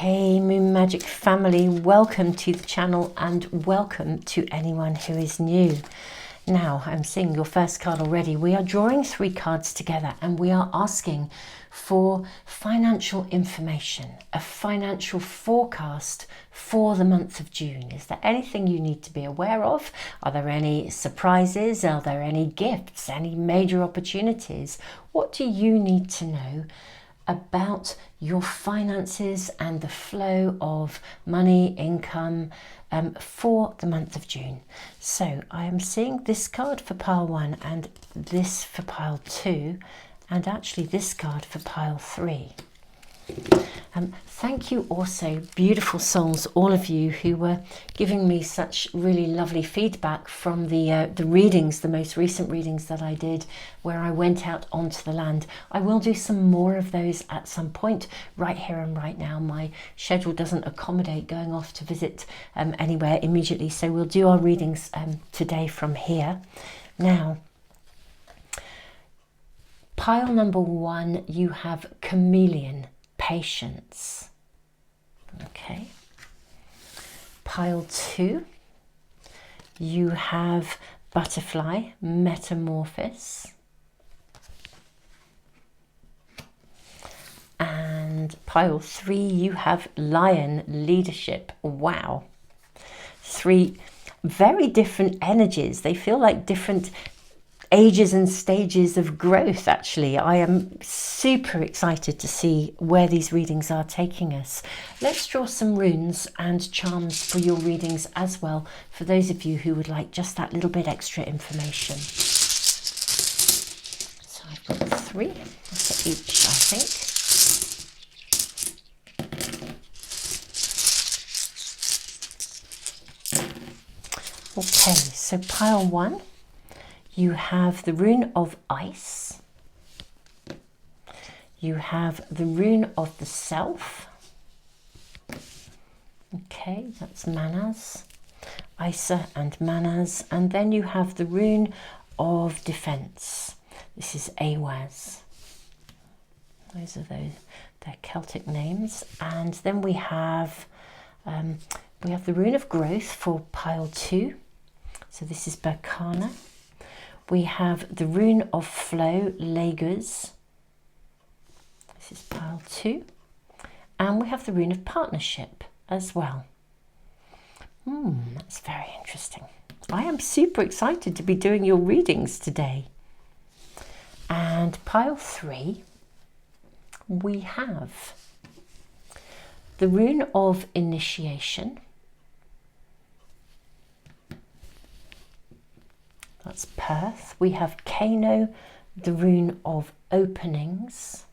Hey Moon Magic family, welcome to the channel and welcome to anyone who is new. Now, I'm seeing your first card already. We are drawing 3 cards together and we are asking for financial information, a financial forecast for the month of June. Is there anything you need to be aware of? Are there any surprises? Are there any gifts? Any major opportunities? What do you need to know about your finances and the flow of money, income for the month of June? So I am seeing this card for pile 1 and this for pile 2 and actually this card for pile 3. Thank you also, beautiful souls, all of you who were giving me such really lovely feedback from the readings, the most recent readings that I did, where I went out onto the land. I will do some more of those at some point. Right here and right now, my schedule doesn't accommodate going off to visit anywhere immediately, so we'll do our readings today from here. Now, pile number 1, you have chameleon, patience. Okay. Pile 2, you have butterfly, metamorphosis. And pile 3, you have lion, leadership. Wow. 3 very different energies. They feel like different ages and stages of growth. Actually, I am super excited to see where these readings are taking us. Let's draw some runes and charms for your readings as well, for those of you who would like just that little bit extra information. So I've got 3 for each, I think. Okay, so pile 1, you have the rune of ice, you have the rune of the self, okay, that's manas, Isa and manas, and then you have the rune of defense. This is Awaz. Those are their Celtic names. And then we have the rune of growth for pile 2, so this is Berkana. We have the rune of flow, Lagos. This is pile 2. And we have the rune of partnership as well. That's very interesting. I am super excited to be doing your readings today. And pile 3, we have the rune of initiation. That's Perth. We have Kano, the rune of openings.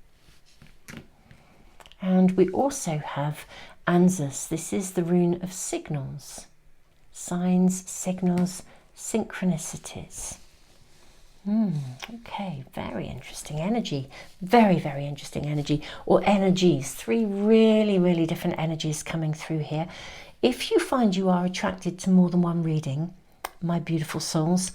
And we also have Anzus. This is the rune of signals. Signs, signals, synchronicities. Okay, very interesting energy. Very, very interesting energy. Or energies. 3 really, really different energies coming through here. If you find you are attracted to more than one reading, my beautiful souls,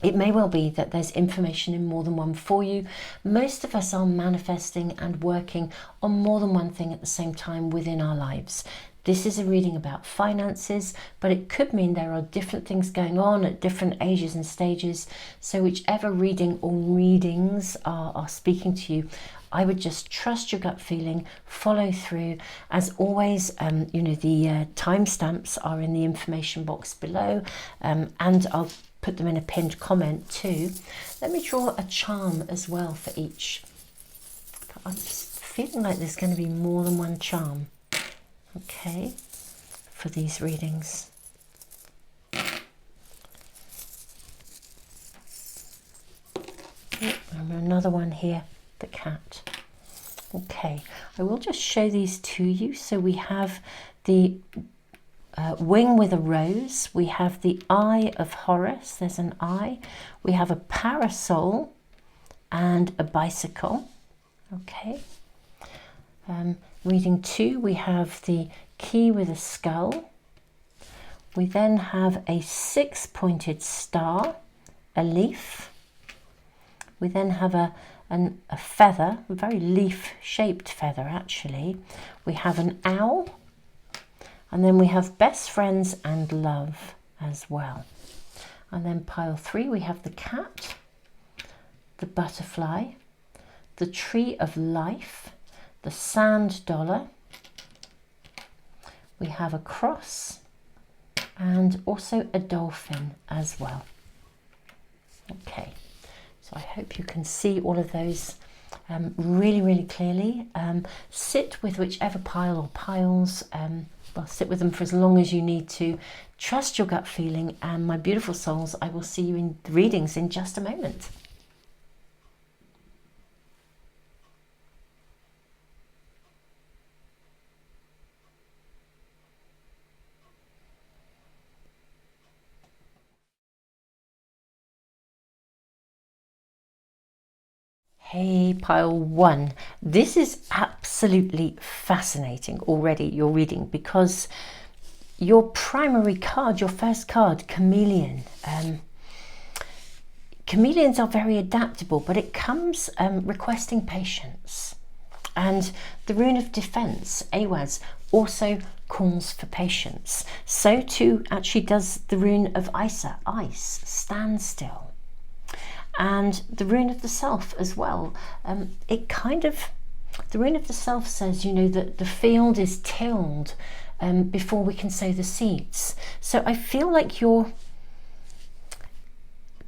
it may well be that there's information in more than one for you. Most of us are manifesting and working on more than one thing at the same time within our lives. This is a reading about finances, but it could mean there are different things going on at different ages and stages. So whichever reading or readings are speaking to you, I would just trust your gut feeling, follow through. As always, you know, the timestamps are in the information box below, and I'll put them in a pinned comment too. Let me draw a charm as well for each. I'm just feeling like there's going to be more than one charm, okay, for these readings. And another one here, the cat. Okay, I will just show these to you. So we have the wing with a rose, we have the eye of Horus, there's an eye, we have a parasol and a bicycle. Okay, reading 2, we have the key with a skull, we then have a 6-pointed star, a leaf, we then have a and a feather, a very leaf-shaped feather actually. We have an owl, and then we have best friends and love as well. And then pile 3, we have the cat, the butterfly, the tree of life, the sand dollar, we have a cross, and also a dolphin as well. Okay, so I hope you can see all of those really, really clearly. Sit with whichever pile or piles, well, sit with them for as long as you need to. Trust your gut feeling, and my beautiful souls, I will see you in the readings in just a moment. Hey, pile 1. This is absolutely fascinating already, your reading, because your primary card, your first card, Chameleon. Chameleons are very adaptable, but it comes requesting patience. And the rune of defense, Awaz, also calls for patience. So too actually does the rune of Isa, ice, stand still. And the rune of the self as well. The rune of the self says, you know, that the field is tilled before we can sow the seeds. So I feel like you're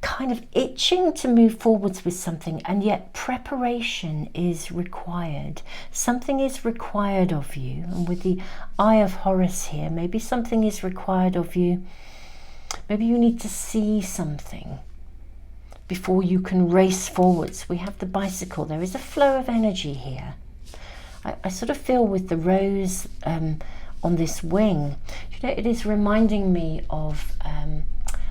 kind of itching to move forwards with something, and yet preparation is required. Something is required of you, and with the Eye of Horus here, maybe something is required of you. Maybe you need to see something before you can race forwards. We have the bicycle. There is a flow of energy here. I sort of feel with the rose on this wing, you know, it is reminding me of,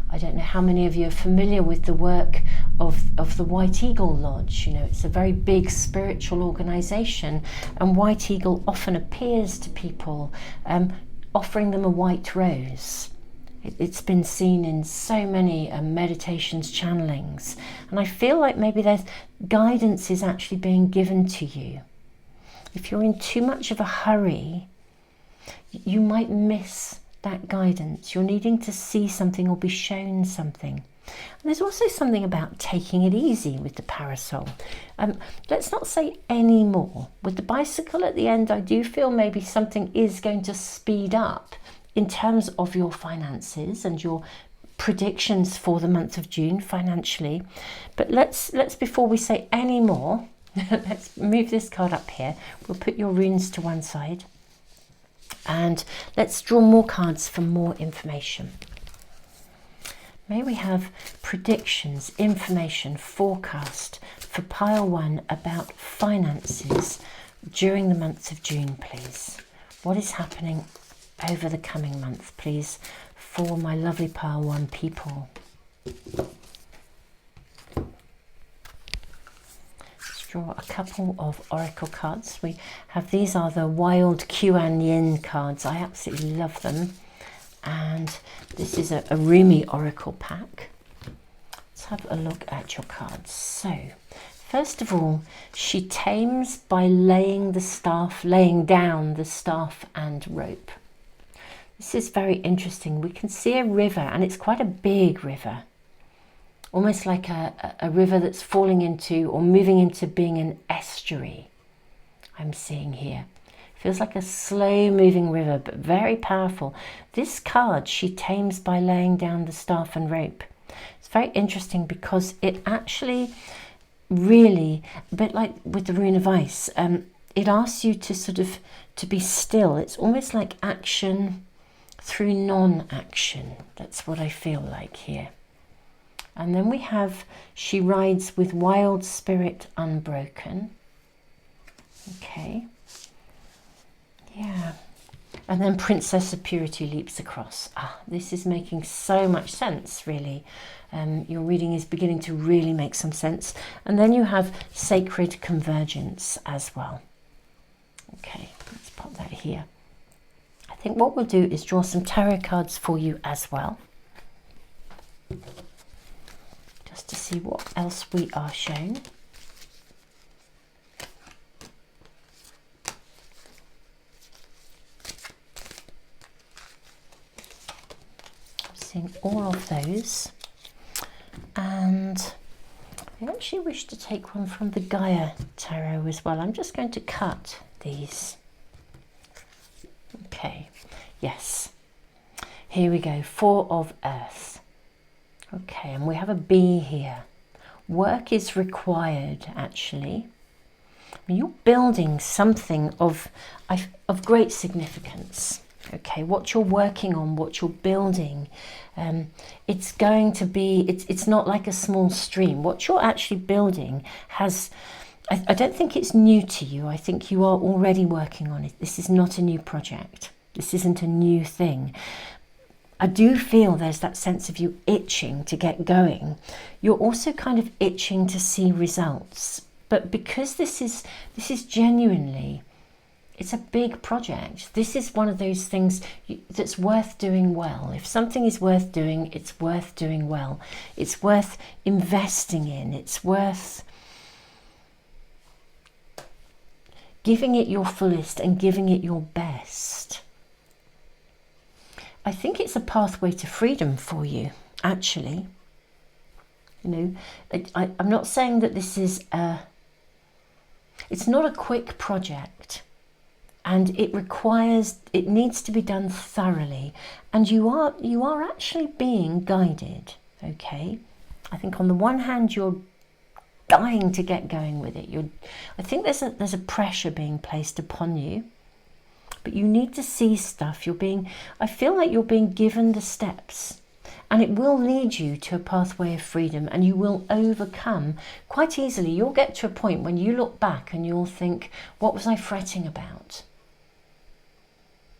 I don't know how many of you are familiar with the work of the White Eagle Lodge. You know, it's a very big spiritual organization, and White Eagle often appears to people offering them a white rose. It's been seen in so many meditations, channelings, and I feel like maybe there's guidance is actually being given to you. If you're in too much of a hurry, you might miss that guidance. You're needing to see something or be shown something. And there's also something about taking it easy with the parasol. Let's not say any more. With the bicycle at the end, I do feel maybe something is going to speed up in terms of your finances and your predictions for the month of June financially. But let's before we say any more, let's move this card up here. We'll put your runes to one side, and let's draw more cards for more information. May we have predictions, information, forecast for pile 1 about finances during the month of June, please. What is happening over the coming month, please, for my lovely pile 1 people? Let's draw a couple of oracle cards. We have, these are the wild Kyan cards. I absolutely love them. And this is a Rumi Oracle pack. Let's have a look at your cards. So, first of all, she tames by laying down the staff and rope. This is very interesting. We can see a river, and it's quite a big river, almost like a river that's falling into or moving into being an estuary. I'm seeing here. Feels like a slow moving river, but very powerful. This card, she tames by laying down the staff and rope. It's very interesting because it actually really, a bit like with the rune of ice, it asks you to sort of to be still. It's almost like action through non-action. That's what I feel like here. And then we have, she rides with wild spirit unbroken. Okay. Yeah. And then Princess of Purity leaps across. Ah, this is making so much sense, really. Your reading is beginning to really make some sense. And then you have Sacred Convergence as well. Okay, let's pop that here. I think what we'll do is draw some tarot cards for you as well, just to see what else we are shown. getting all of those. And I actually wish to take one from the Gaia tarot as well. I'm just going to cut these. Okay, yes. Here we go, 4 of Earth. Okay, and we have a bee here. Work is required, actually. You're building something of great significance. Okay, what you're working on, what you're building, it's going to be, it's not like a small stream. What you're actually building has, I don't think it's new to you. I think you are already working on it. This is not a new project. This isn't a new thing. I do feel there's that sense of you itching to get going. You're also kind of itching to see results. But because this is genuinely, it's a big project. This is one of those things that's worth doing well. If something is worth doing, it's worth doing well. It's worth investing in. It's worth giving it your fullest and giving it your best. I think it's a pathway to freedom for you, actually. You know, I'm not saying that this is it's not a quick project, and it needs to be done thoroughly, and you are actually being guided. Okay, I think on the one hand you're dying to get going with it. I think there's a pressure being placed upon you. But you need to see stuff. I feel like you're being given the steps, and it will lead you to a pathway of freedom, and you will overcome quite easily. You'll get to a point when you look back and you'll think, what was I fretting about?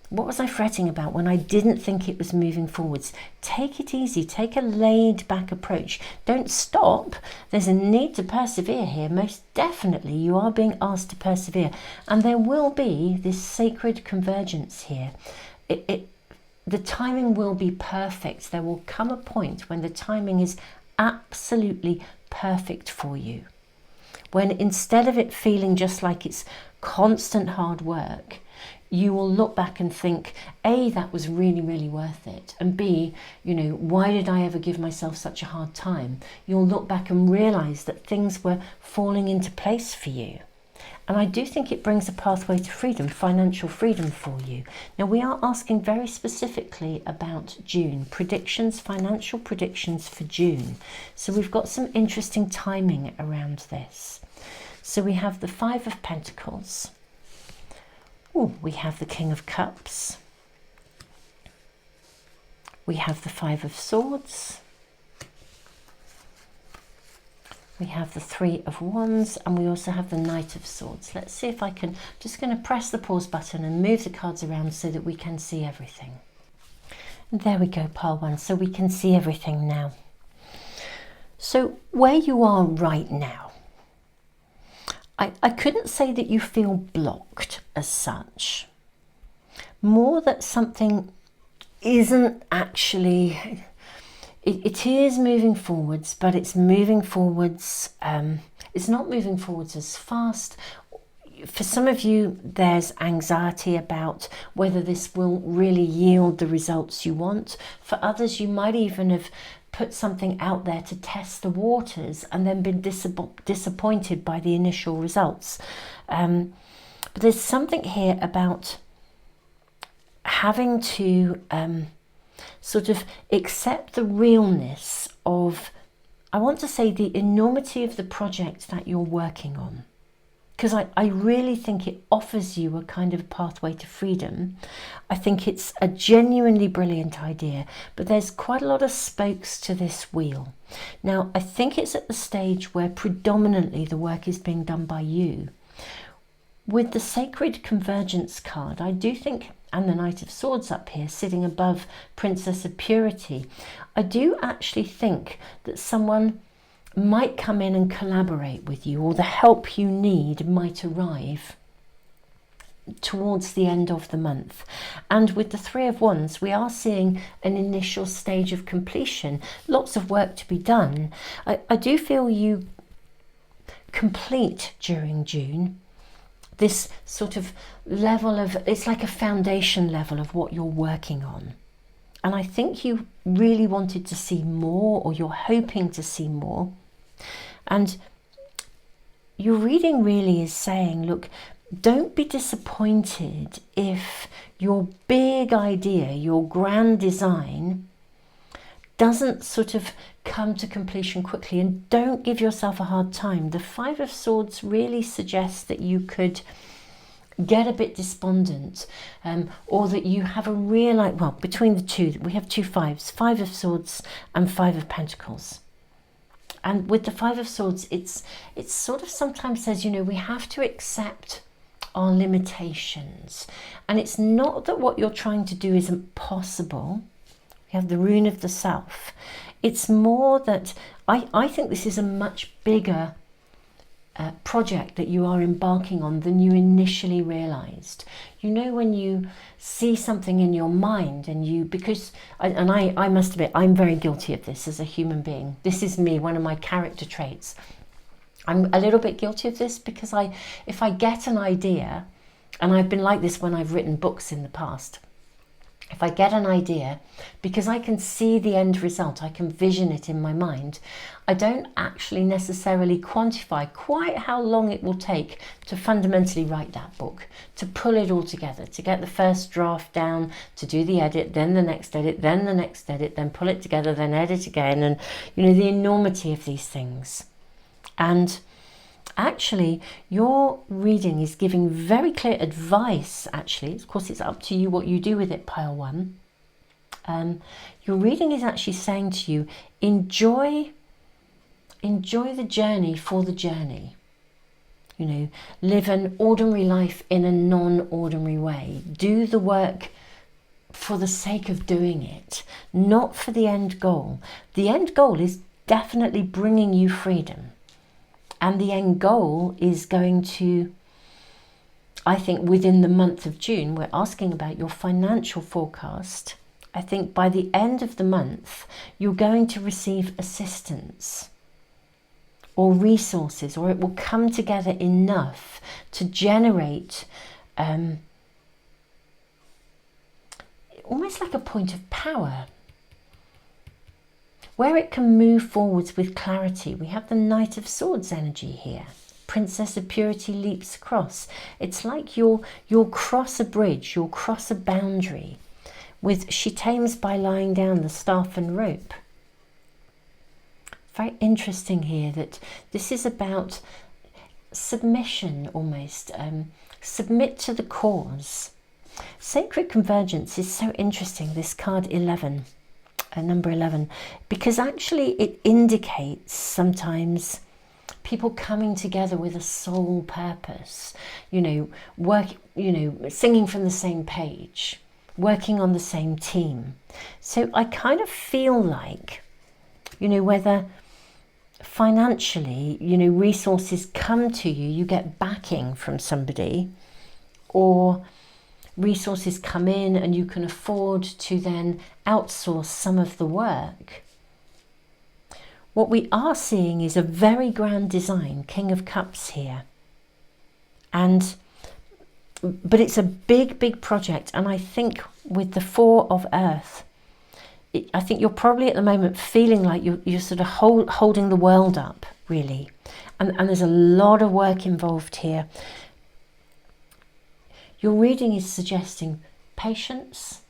What was I fretting about when I didn't think it was moving forwards? Take it easy. Take a laid back approach. Don't stop. There's a need to persevere here. Most definitely you are being asked to persevere. And there will be this sacred convergence here. The timing will be perfect. There will come a point when the timing is absolutely perfect for you. When instead of it feeling just like it's constant hard work, you will look back and think, A, that was really, really worth it. And B, you know, why did I ever give myself such a hard time? You'll look back and realize that things were falling into place for you. And I do think it brings a pathway to freedom, financial freedom for you. Now, we are asking very specifically about June, predictions, financial predictions for June. So we've got some interesting timing around this. So we have the 5 of Pentacles. Ooh, we have the King of Cups. We have the 5 of Swords. We have the 3 of Wands, and we also have the Knight of Swords. Let's see if I can, just going to press the pause button and move the cards around so that we can see everything. And there we go, pile 1, so we can see everything now. So where you are right now, I couldn't say that you feel blocked as such. More that something isn't actually, it is moving forwards, but it's moving forwards, it's not moving forwards as fast. For some of you, there's anxiety about whether this will really yield the results you want. For others, you might even have put something out there to test the waters and then been disappointed by the initial results. But there's something here about having to sort of accept the realness of, I want to say, the enormity of the project that you're working on. Because I really think it offers you a kind of pathway to freedom. I think it's a genuinely brilliant idea, but there's quite a lot of spokes to this wheel. Now, I think it's at the stage where predominantly the work is being done by you. With the Sacred Convergence card, I do think, and the Knight of Swords up here, sitting above Princess of Purity, I do actually think that someone might come in and collaborate with you, or the help you need might arrive towards the end of the month. And with the 3 of Wands, we are seeing an initial stage of completion, lots of work to be done. I do feel you complete during June this sort of level of, it's like a foundation level of what you're working on. And I think you really wanted to see more, or you're hoping to see more. And your reading really is saying, look, don't be disappointed if your big idea, your grand design, doesn't sort of come to completion quickly, and don't give yourself a hard time. The Five of Swords really suggests that you could get a bit despondent, or that you have a real, like, well, between the two, we have two fives, Five of Swords and Five of Pentacles. And with the Five of Swords, it's sort of sometimes says, you know, we have to accept our limitations. And it's not that what you're trying to do isn't possible. We have the Rune of the Self. It's more that I think this is a much bigger project that you are embarking on than you initially realized. You know, when you see something in your mind and you, because, I must admit, I'm very guilty of this as a human being. This is me, one of my character traits. I'm a little bit guilty of this because if I get an idea, and I've been like this when I've written books in the past, if I get an idea, because I can see the end result, I can vision it in my mind, I don't actually necessarily quantify quite how long it will take to fundamentally write that book, to pull it all together, to get the first draft down, to do the edit, then the next edit, then the next edit, then pull it together, then edit again, and, you know, the enormity of these things. And actually, your reading is giving very clear advice, actually. Of course, it's up to you what you do with it, pile one. Your reading is actually saying to you, enjoy the journey for the journey. You know, live an ordinary life in a non-ordinary way. Do the work for the sake of doing it, not for the end goal. The end goal is definitely bringing you freedom. And the end goal is going to, I think, within the month of June, we're asking about your financial forecast. I think by the end of the month, you're going to receive assistance or resources, or it will come together enough to generate almost like a point of power, where it can move forwards with clarity. We have the Knight of Swords energy here. Princess of Purity leaps across. It's like you'll cross a bridge, you'll cross a boundary. With she tames by lying down the staff and rope. Very interesting here that this is about submission almost. Submit to the cause. Sacred Convergence is so interesting, this card 11. Number 11, because actually it indicates sometimes people coming together with a soul purpose, you know, singing from the same page, working on the same team. So I kind of feel like, you know, whether financially, you know, resources come to you, you get backing from somebody, or resources come in and you can afford to then outsource some of the work. What we are seeing is a very grand design, King of Cups here. But it's a big project. And I think with the Four of Earth, I think you're probably at the moment feeling like you're sort of holding the world up, really. And there's a lot of work involved here. Your reading is suggesting patience,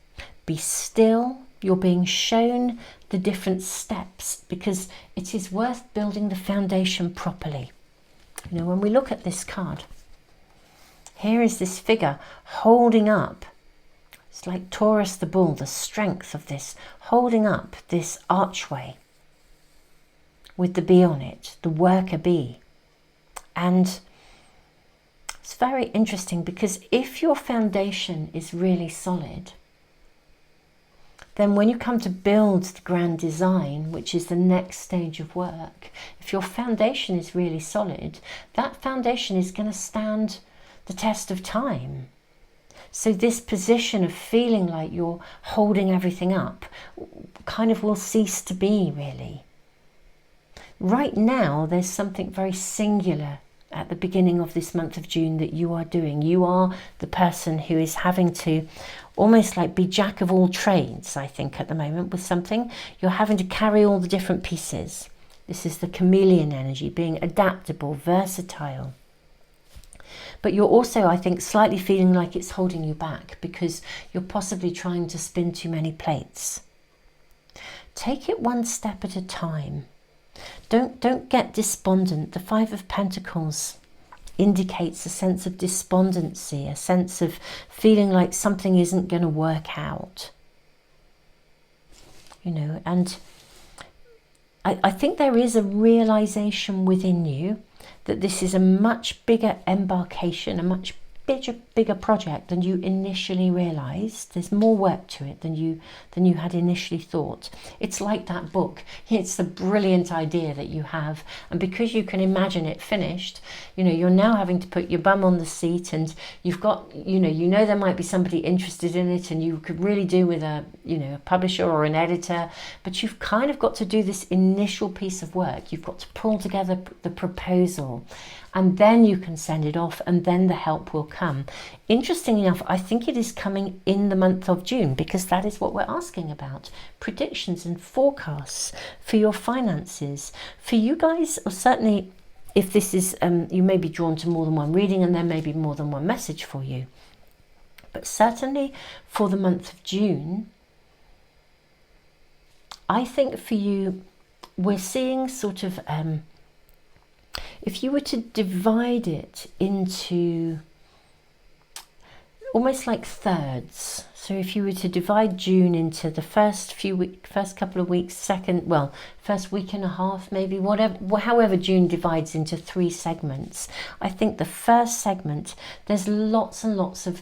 be still. You're being shown the different steps because it is worth building the foundation properly. You know, when we look at this card, here is this figure holding up. It's like Taurus the bull, the strength of this, holding up this archway with the bee on it, the worker bee. And it's very interesting because if your foundation is really solid, then when you come to build the grand design, which is the next stage of work, if your foundation is really solid, that foundation is going to stand the test of time. So this position of feeling like you're holding everything up kind of will cease to be, really. Right now, there's something very singular at the beginning of this month of June that you are doing. You are the person who is having to almost like be jack of all trades, I think, at the moment with something. You're having to carry all the different pieces. This is the chameleon energy, being adaptable, versatile. But you're also, I think, slightly feeling like it's holding you back because you're possibly trying to spin too many plates. Take it one step at a time. Don't get despondent. The Five of Pentacles indicates a sense of despondency, a sense of feeling like something isn't going to work out. You know, and I think there is a realization within you that this is a much bigger embarkation, a much bigger project than you initially realized. There's more work to it than you had initially thought. It's like that book. It's the brilliant idea that you have, and because you can imagine it finished, you know, you're now having to put your bum on the seat, and you've got, you know there might be somebody interested in it, and you could really do with a publisher or an editor, but you've kind of got to do this initial piece of work. You've got to pull together the proposal, and then you can send it off, and then the help will come. Interesting enough, I think it is coming in the month of June, because that is what we're asking about. Predictions and forecasts for your finances. For you guys, or certainly if this is, you may be drawn to more than one reading, and there may be more than one message for you. But certainly for the month of June, I think for you, we're seeing sort of, if you were to divide it into almost like thirds, so if you were to divide June into the first couple of weeks, first week and a half, maybe, however June divides into 3 segments, I think the first segment, there's lots and lots of,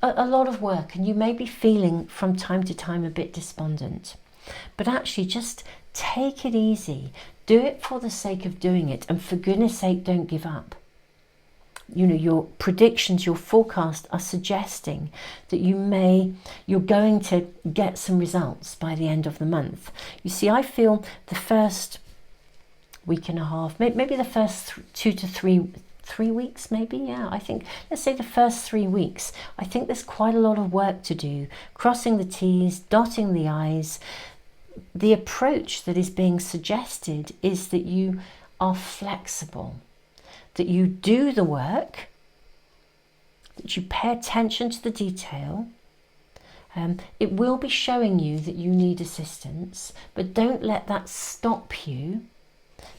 a lot of work, and you may be feeling from time to time a bit despondent. But actually just take it easy. Do it for the sake of doing it, and for goodness sake, don't give up. You know, your predictions, your forecast are suggesting that you're going to get some results by the end of the month. You see, I feel the first week and a half, maybe the first 2 to 3 weeks, maybe, yeah, I think, let's say the first 3 weeks, I think there's quite a lot of work to do, crossing the T's, dotting the I's. The approach that is being suggested is that you are flexible, that you do the work, that you pay attention to the detail. It will be showing you that you need assistance, but don't let that stop you.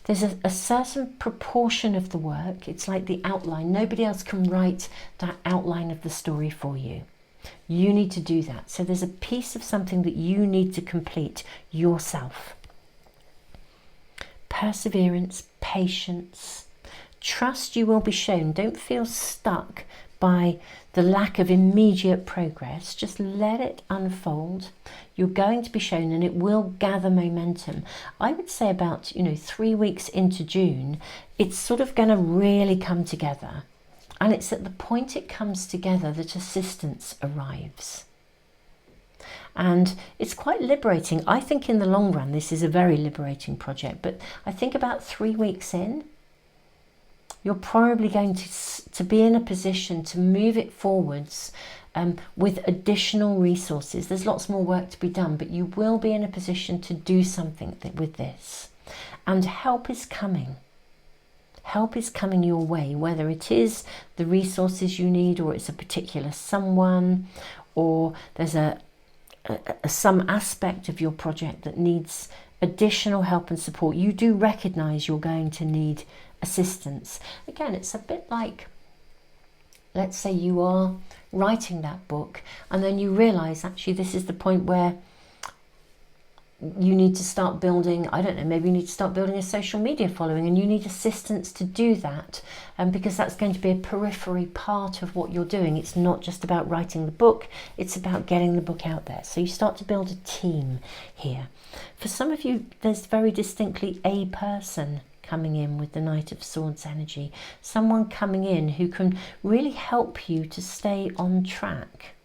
There's a certain proportion of the work. It's like the outline. Nobody else can write that outline of the story for you. You need to do that. So there's a piece of something that you need to complete yourself. Perseverance, patience, trust you will be shown. Don't feel stuck by the lack of immediate progress. Just let it unfold. You're going to be shown, and it will gather momentum. I would say about 3 weeks into June, it's sort of going to really come together. And it's at the point it comes together that assistance arrives. And it's quite liberating. I think in the long run, this is a very liberating project. But I think about 3 weeks in, you're probably going to be in a position to move it forwards with additional resources. There's lots more work to be done, but you will be in a position to do something with this. And help is coming. Help is coming your way, whether it is the resources you need, or it's a particular someone, or there's some aspect of your project that needs additional help and support. You do recognize you're going to need assistance. Again, it's a bit like, let's say you are writing that book, and then you realize actually this is the point where you need to start building, I don't know, maybe you need to start building a social media following, and you need assistance to do that, because that's going to be a periphery part of what you're doing. It's not just about writing the book, it's about getting the book out there. So you start to build a team here. For some of you, there's very distinctly a person coming in with the Knight of Swords energy, someone coming in who can really help you to stay on track.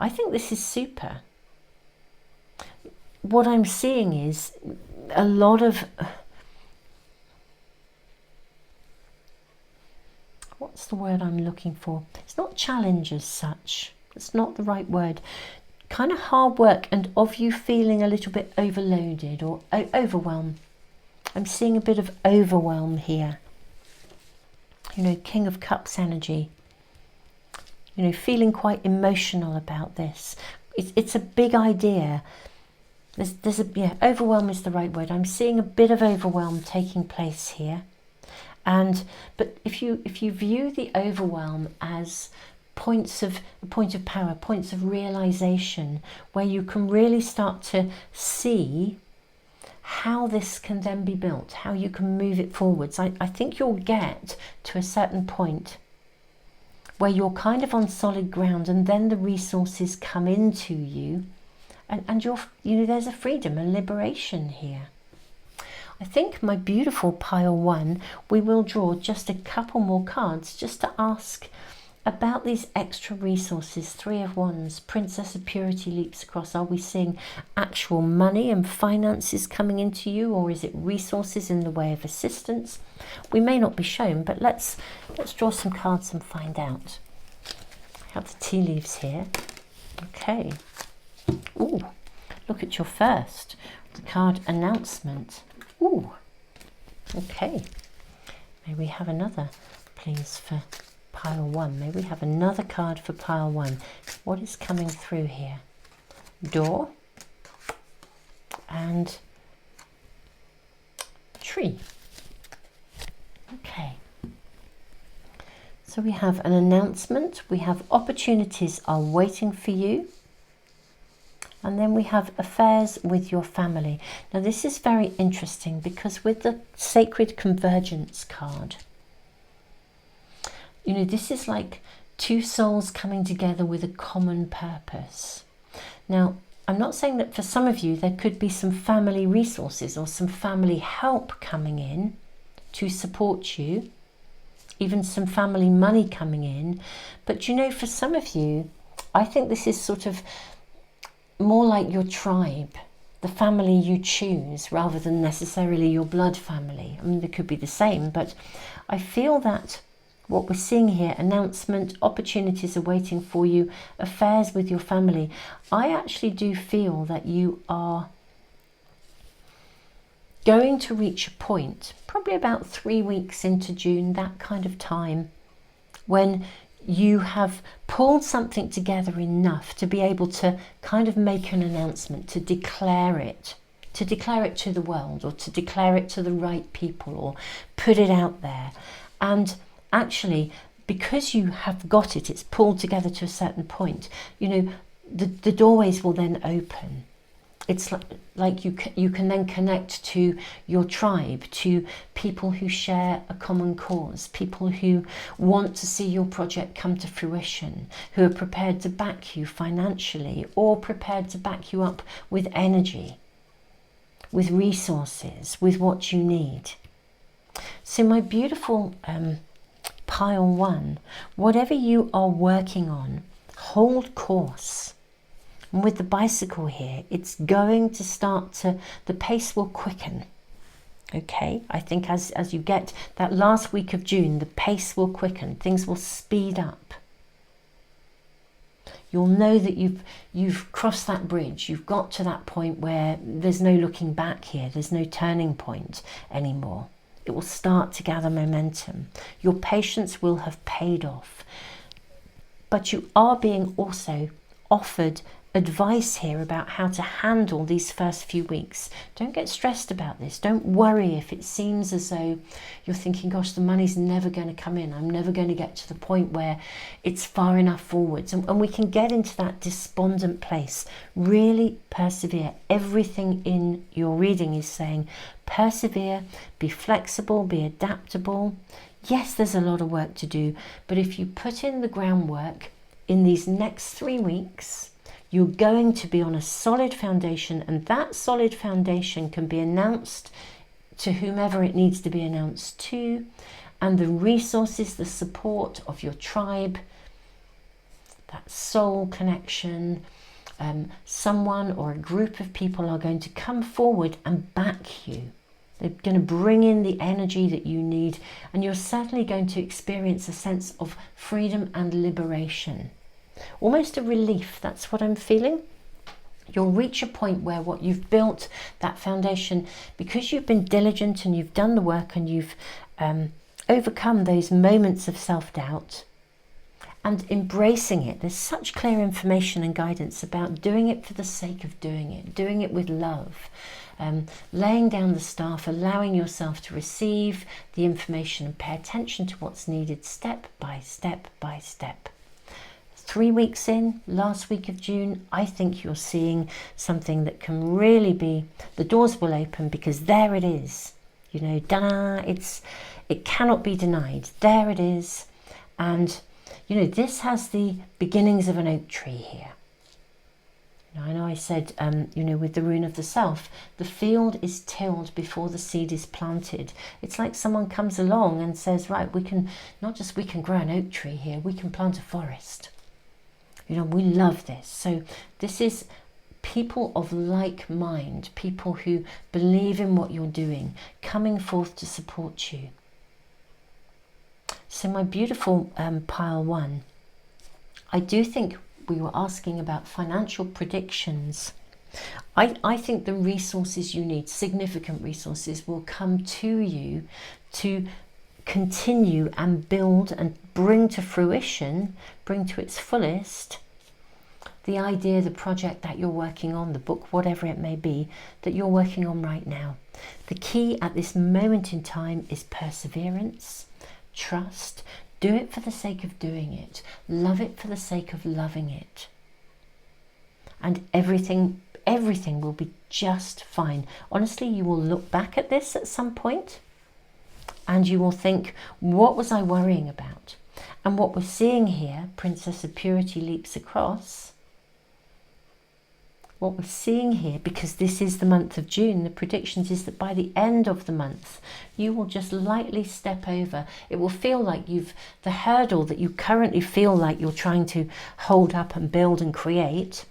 I think this is super. What I'm seeing is a lot of what's the word I'm looking for? It's not challenge as such. It's not the right word. Kind of hard work, and of you feeling a little bit overloaded or overwhelmed. I'm seeing a bit of overwhelm here. You know, King of Cups energy. You know, feeling quite emotional about this. It's a big idea. Overwhelm is the right word. I'm seeing a bit of overwhelm taking place here. But if you view the overwhelm as a point of power, points of realization, where you can really start to see how this can then be built, how you can move it forwards. I think you'll get to a certain point where you're kind of on solid ground, and then the resources come into you, and there's a freedom, a liberation here. I think, my beautiful pile 1, we will draw just a couple more cards just to ask about these extra resources. 3 of Wands, Princess of Purity leaps across. Are we seeing actual money and finances coming into you, or is it resources in the way of assistance? We may not be shown, but let's draw some cards and find out. I have the tea leaves here. Okay. Ooh, look at your first. The card Announcement. Ooh. Okay. May we have another, please, for pile 1. May we have another card for pile 1. What is coming through here? Door and tree. Okay. So we have an announcement, we have opportunities are waiting for you, and then we have affairs with your family. Now this is very interesting, because with the Sacred Convergence card, you know, this is like two souls coming together with a common purpose. Now, I'm not saying that for some of you there could be some family resources or some family help coming in to support you, even some family money coming in. But you know, for some of you, I think this is sort of more like your tribe, the family you choose, rather than necessarily your blood family. I mean, they could be the same, but I feel that what we're seeing here, announcement, opportunities are waiting for you, affairs with your family. I actually do feel that you are going to reach a point, probably about 3 weeks into June, that kind of time, when you have pulled something together enough to be able to kind of make an announcement, to declare it to the world, or to declare it to the right people, or put it out there. And actually, because you have got it, it's pulled together to a certain point, you know, the doorways will then open. It's like you can then connect to your tribe, to people who share a common cause, people who want to see your project come to fruition, who are prepared to back you financially, or prepared to back you up with energy, with resources, with what you need. So my beautiful pile 1, whatever you are working on, hold course. And with the bicycle here, it's going to start to, the pace will quicken. Okay, I think as you get that last week of June, the pace will quicken, things will speed up. You'll know that you've crossed that bridge, you've got to that point where there's no looking back here, there's no turning point anymore. It will start to gather momentum. Your patience will have paid off. But you are being also offered advice here about how to handle these first few weeks. Don't get stressed about this. Don't worry if it seems as though you're thinking, gosh, the money's never going to come in. I'm never going to get to the point where it's far enough forwards. And we can get into that despondent place. Really persevere. Everything in your reading is saying persevere, be flexible, be adaptable. Yes, there's a lot of work to do, but if you put in the groundwork in these next 3 weeks, you're going to be on a solid foundation, and that solid foundation can be announced to whomever it needs to be announced to, and the resources, the support of your tribe, that soul connection, someone or a group of people are going to come forward and back you. They're going to bring in the energy that you need, and you're certainly going to experience a sense of freedom and liberation. Almost a relief, that's what I'm feeling. You'll reach a point where what you've built, that foundation, because you've been diligent and you've done the work and you've overcome those moments of self-doubt and embracing it. There's such clear information and guidance about doing it for the sake of doing it with love. Laying down the staff, allowing yourself to receive the information and pay attention to what's needed step by step by step. 3 weeks in, last week of June, I think you're seeing something that can really be, the doors will open, because there it is. You know, da-da, it cannot be denied. There it is. And, you know, this has the beginnings of an oak tree here. I know I said, you know, with the rune of the self, the field is tilled before the seed is planted. It's like someone comes along and says, right, we can grow an oak tree here, we can plant a forest. You know, we love this. So this is people of like mind, people who believe in what you're doing, coming forth to support you. So my beautiful pile one, I do think we were asking about financial predictions. I think the resources you need, significant resources, will come to you to continue and build and bring to fruition, bring to its fullest, the idea, the project that you're working on, the book, whatever it may be, that you're working on right now. The key at this moment in time is perseverance, trust. Do it for the sake of doing it. Love it for the sake of loving it. And everything will be just fine. Honestly, you will look back at this at some point and you will think, what was I worrying about? And what we're seeing here, Princess of Purity leaps across. What we're seeing here, because this is the month of June, the predictions is that by the end of the month, you will just lightly step over. It will feel like the hurdle that you currently feel like you're trying to hold up and build and create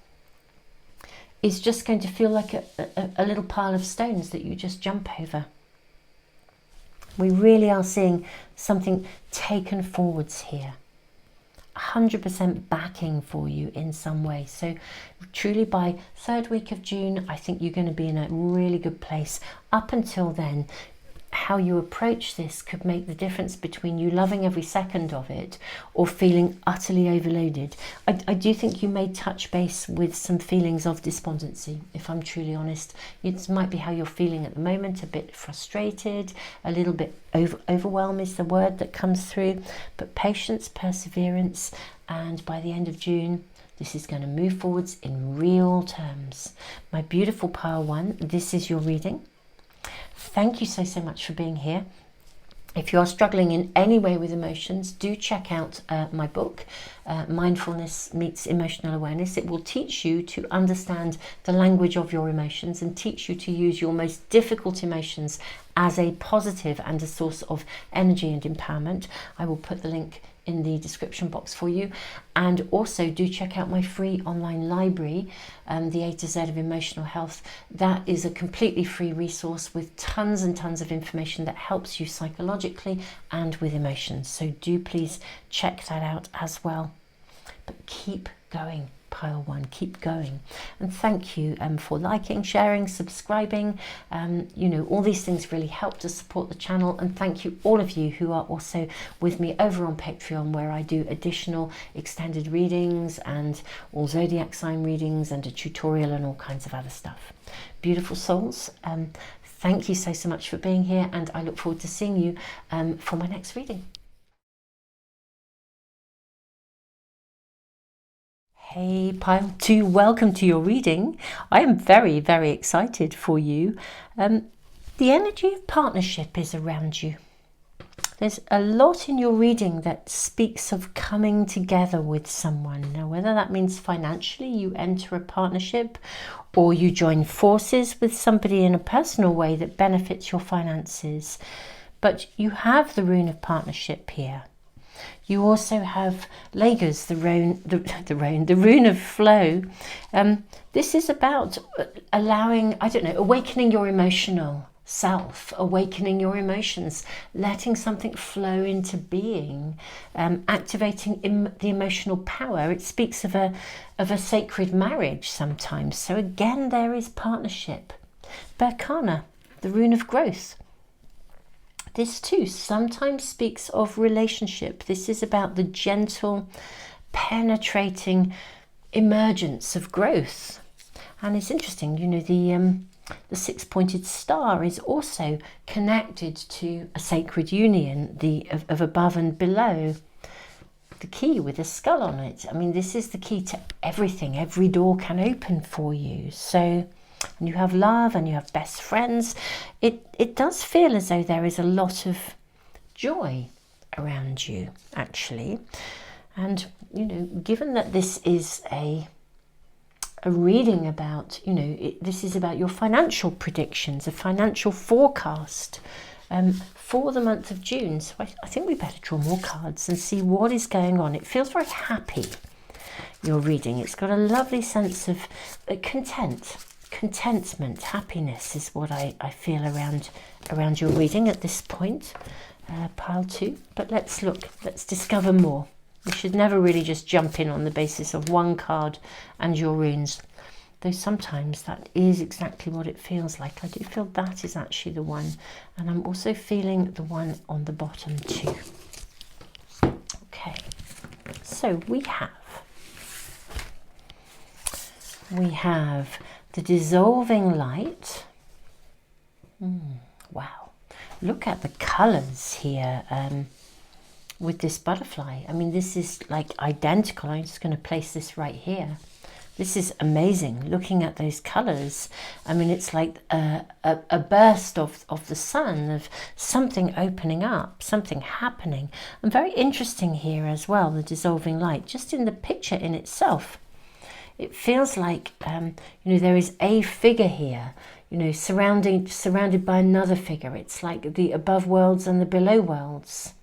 is just going to feel like a little pile of stones that you just jump over. We really are seeing something taken forwards here. 100% backing for you in some way. So truly by 3rd week of June, I think you're going to be in a really good place. Up until then, how you approach this could make the difference between you loving every second of it or feeling utterly overloaded. I do think you may touch base with some feelings of despondency, if I'm truly honest. It might be how you're feeling at the moment, a bit frustrated, a little bit overwhelmed is the word that comes through, but patience, perseverance, and by the end of June, this is going to move forwards in real terms. My beautiful pile one, this is your reading. Thank you so much for being here. If you are struggling in any way with emotions, do check out my book, Mindfulness Meets Emotional Awareness. It will teach you to understand the language of your emotions and teach you to use your most difficult emotions as a positive and a source of energy and empowerment. I will put the link in the description box for you, and also do check out my free online library, the A to Z of Emotional Health. That is a completely free resource with tons and tons of information that helps you psychologically and with emotions, so do please check that out as well. But keep going, pile one, keep going. And thank you for liking, sharing, subscribing. You know, all these things really help to support the channel. And thank you all of you who are also with me over on Patreon, where I do additional extended readings and all zodiac sign readings and a tutorial and all kinds of other stuff. Beautiful souls, thank you so much for being here, and I look forward to seeing you for my next reading. Hey pile two, welcome to your reading. I am very excited for you. The energy of partnership is around you. There's a lot in your reading that speaks of coming together with someone. Now, whether that means financially you enter a partnership or you join forces with somebody in a personal way that benefits your finances, but you have the rune of partnership here. You also have Lagos, the rune of flow. This is about allowing, I don't know, awakening your emotional self, awakening your emotions, letting something flow into being, activating the emotional power. It speaks of a sacred marriage sometimes. So again, there is partnership. Berkana, the rune of growth. This too sometimes speaks of relationship. This is about the gentle, penetrating emergence of growth. And it's interesting, you know, the six-pointed star is also connected to a sacred union, of above and below. The key with a skull on it. I mean, this is the key to everything. Every door can open for you. So and you have love and you have best friends, it does feel as though there is a lot of joy around you, actually. And, you know, given that this is a reading about, you know, this is about your financial predictions, a financial forecast for the month of June. So I think we better draw more cards and see what is going on. It feels very happy, your reading. It's got a lovely sense of contentment, happiness is what I feel around your reading at this point. Pile 2, but let's discover more. We should never really just jump in on the basis of one card and your runes, though sometimes that is exactly what it feels like. I do feel that is actually the one, and I'm also feeling the one on the bottom too. Okay, so we have the dissolving light. Wow, look at the colors here with this butterfly. I mean, this is like identical. I'm just going to place this right here. This is amazing, looking at those colors. I mean, it's like a burst of the sun, of something opening up, something happening. And very interesting here as well, the dissolving light, just in the picture in itself. It feels like, you know, there is a figure here, you know, surrounded by another figure. It's like the above worlds and the below worlds.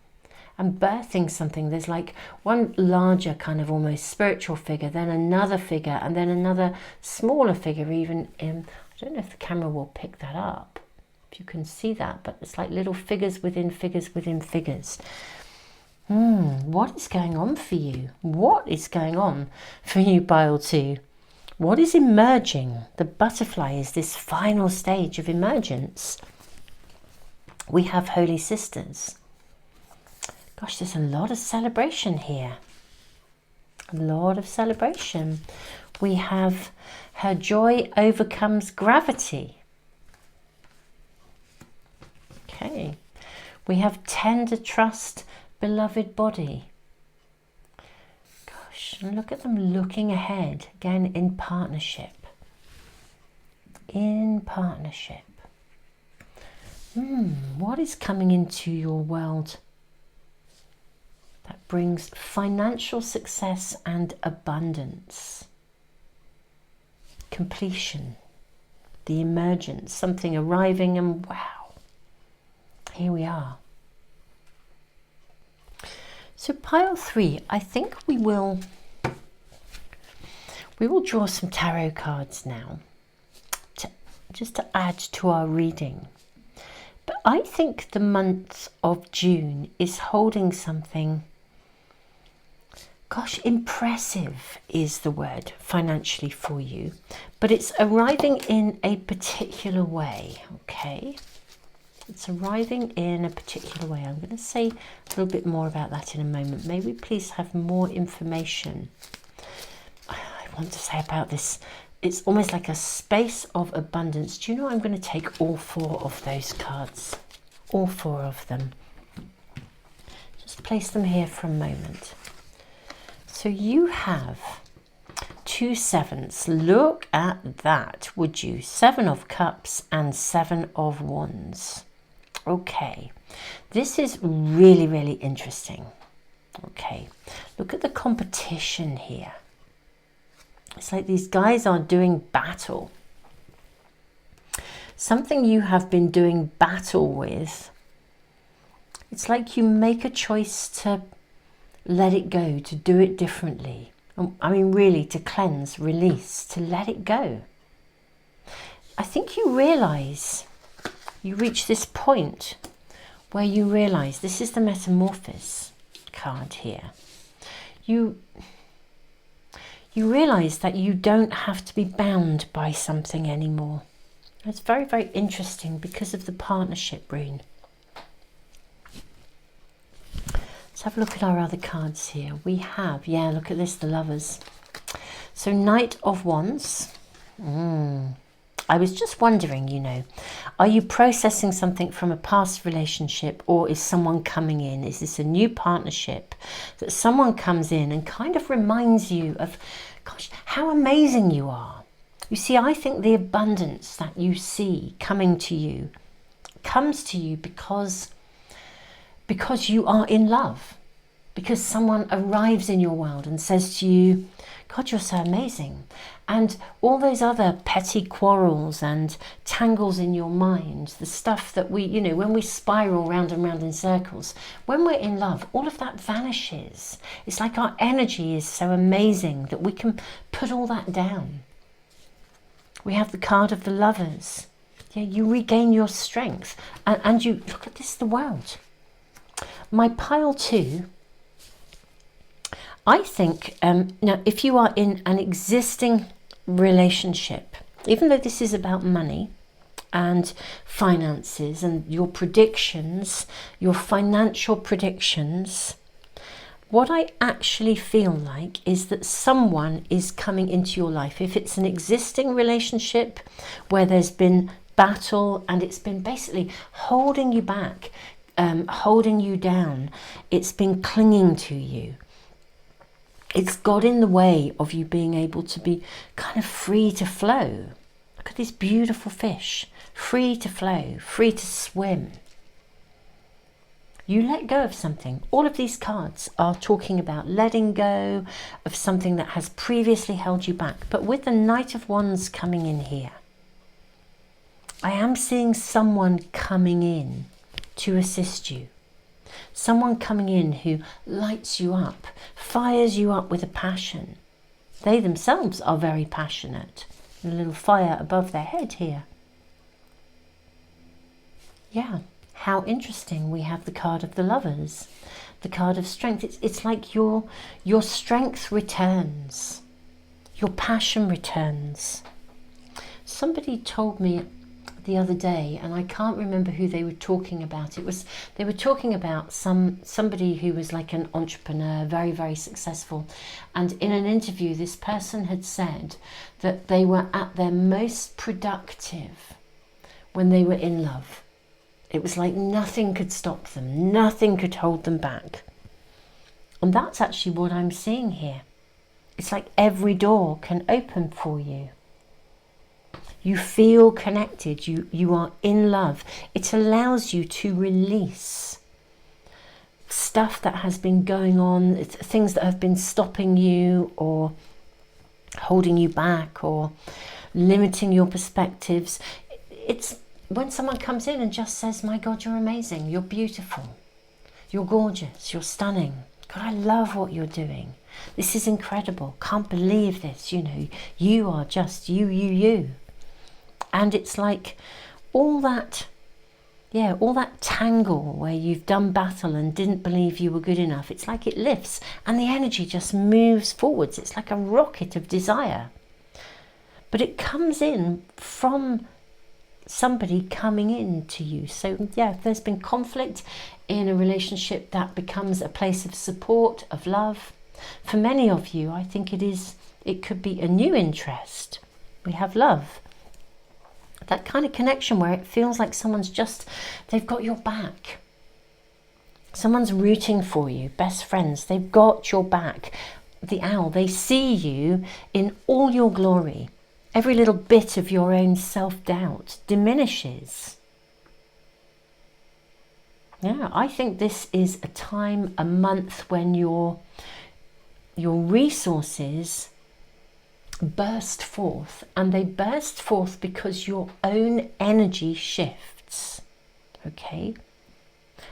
And birthing something, there's like one larger kind of almost spiritual figure, then another figure, and then another smaller figure even in, I don't know if the camera will pick that up, if you can see that, but it's like little figures within figures within figures. What is going on for you? What is going on for you, pile 2? What is emerging? The butterfly is this final stage of emergence. We have Holy Sisters. Gosh, there's a lot of celebration here. A lot of celebration. We have her joy overcomes gravity. Okay. We have tender trust, beloved body. Gosh, and look at them looking ahead, again in partnership. In partnership. What is coming into your world that brings financial success and abundance? Completion, the emergence, something arriving, and wow, here we are. So pile 3, I think we will draw some tarot cards now, just to add to our reading. But I think the month of June is holding something, gosh, impressive is the word financially for you, but it's arriving in a particular way, okay? It's arriving in a particular way. I'm going to say a little bit more about that in a moment. May we please have more information? I want to say about this. It's almost like a space of abundance. Do you know, I'm going to take all 4 of those cards. All 4 of them. Just place them here for a moment. So you have 2 sevens. Look at that, would you? 7 of Cups and 7 of Wands. Okay, this is really, really interesting. Okay, look at the competition here. It's like these guys are doing battle. Something you have been doing battle with. It's like you make a choice to let it go, to do it differently. I mean, really, to cleanse, release, to let it go. I think you realize you reach this point where you realize, this is the Metamorphosis card here, you realize that you don't have to be bound by something anymore. It's very, very interesting because of the partnership rune. Let's have a look at our other cards here. We have, yeah, look at this, the Lovers. So Knight of Wands. I was just wondering, you know, are you processing something from a past relationship, or is someone coming in? Is this a new partnership that someone comes in and kind of reminds you of, gosh, how amazing you are? You see, I think the abundance that you see coming to you comes to you because you are in love, because someone arrives in your world and says to you, God, you're so amazing. And all those other petty quarrels and tangles in your mind, the stuff that we, you know, when we spiral round and round in circles, when we're in love, all of that vanishes. It's like our energy is so amazing that we can put all that down. We have the card of the Lovers. Yeah, you regain your strength. And you, look at this, the World. My pile 2, I think, now if you are in an existing relationship, even though this is about money and finances and your predictions, your financial predictions, what I actually feel like is that someone is coming into your life. If it's an existing relationship where there's been battle and it's been basically holding you back, holding you down, it's been clinging to you. It's got in the way of you being able to be kind of free to flow. Look at these beautiful fish, free to flow, free to swim. You let go of something. All of these cards are talking about letting go of something that has previously held you back. But with the Knight of Wands coming in here, I am seeing someone coming in to assist you. Someone coming in who lights you up, fires you up with a passion. They themselves are very passionate. A little fire above their head here. Yeah, how interesting. We have the card of the Lovers, the card of strength. It's like your strength returns, your passion returns. Somebody told me the other day, and I can't remember who they were talking about. They were talking about somebody who was like an entrepreneur, very, very successful, and in an interview this person had said that they were at their most productive when they were in love. It was like nothing could stop them, nothing could hold them back. And that's actually what I'm seeing here. It's like every door can open for you. You feel connected, you are in love. It allows you to release stuff that has been going on, things that have been stopping you or holding you back or limiting your perspectives. It's when someone comes in and just says, my God, you're amazing, you're beautiful, you're gorgeous, you're stunning. God, I love what you're doing. This is incredible. Can't believe this, you know, you are just you. And it's like all that tangle where you've done battle and didn't believe you were good enough. It's like it lifts and the energy just moves forwards. It's like a rocket of desire. But it comes in from somebody coming in to you. So yeah, if there's been conflict in a relationship, that becomes a place of support, of love. For many of you, I think it could be a new interest. We have love. That kind of connection where it feels like they've got your back. Someone's rooting for you, best friends, they've got your back. The Owl, they see you in all your glory. Every little bit of your own self-doubt diminishes. Yeah, I think this is a time, a month when your resources burst forth, and they burst forth because your own energy shifts. Okay,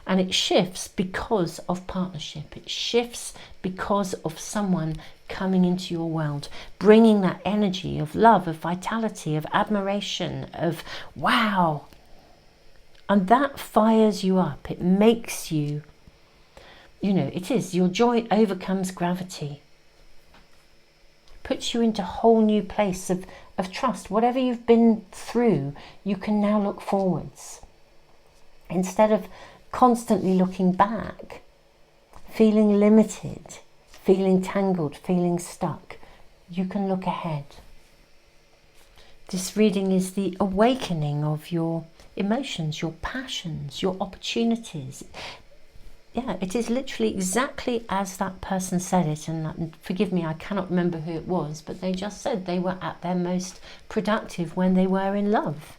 and it shifts because of partnership. It shifts because of someone coming into your world, bringing that energy of love, of vitality, of admiration, of wow. And that fires you up. It makes you, you know, it is, your joy overcomes gravity. Puts you into a whole new place of trust. Whatever you've been through, you can now look forwards. Instead of constantly looking back, feeling limited, feeling tangled, feeling stuck, you can look ahead. This reading is the awakening of your emotions, your passions, your opportunities. Yeah, it is literally exactly as that person said it. And forgive me, I cannot remember who it was, but they just said they were at their most productive when they were in love.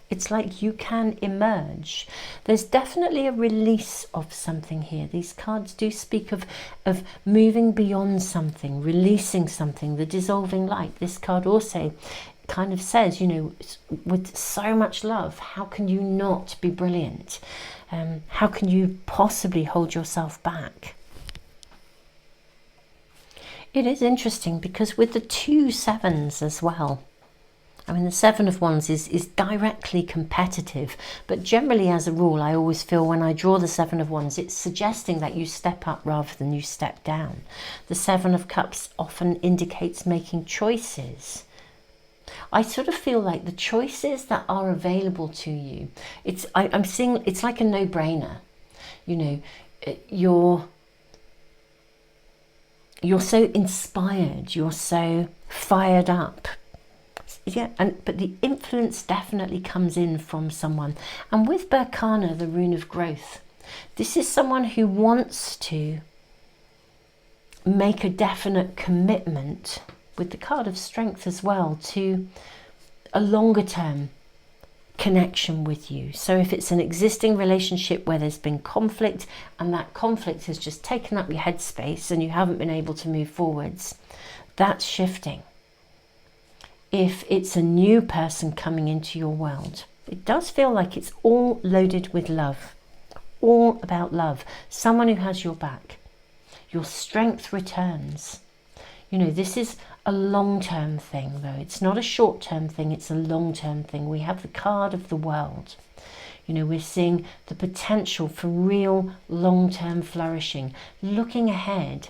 It's like you can emerge. There's definitely a release of something here. These cards do speak of moving beyond something, releasing something, the dissolving light. This card also kind of says, you know, with so much love, how can you not be brilliant? How can you possibly hold yourself back? It is interesting because with the 2 sevens as well, I mean, the 7 of Wands is directly competitive, but generally as a rule, I always feel when I draw the 7 of Wands, it's suggesting that you step up rather than you step down. The 7 of Cups often indicates making choices. I sort of feel like the choices that are available to you, I'm seeing it's like a no-brainer. You know, you're so inspired, you're so fired up. Yeah, but the influence definitely comes in from someone. And with Berkana, the rune of growth, this is someone who wants to make a definite commitment, with the card of strength as well, to a longer term connection with you. So if it's an existing relationship where there's been conflict and that conflict has just taken up your headspace and you haven't been able to move forwards, that's shifting. If it's a new person coming into your world, it does feel like it's all loaded with love, all about love, someone who has your back. Your strength returns. You know, this is a long-term thing though. It's not a short-term thing, it's a long-term thing. We have the card of the world. You know, we're seeing the potential for real long-term flourishing, looking ahead.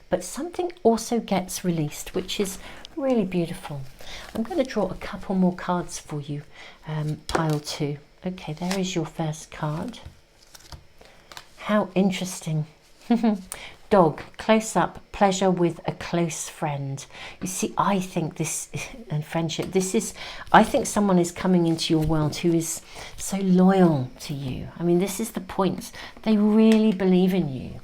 But something also gets released, which is really beautiful. I'm going to draw a couple more cards for you, pile 2. Okay, there is your first card. How interesting. Dog, close up, pleasure with a close friend. You see, I think this, and friendship, I think someone is coming into your world who is so loyal to you. I mean, this is the point. They really believe in you.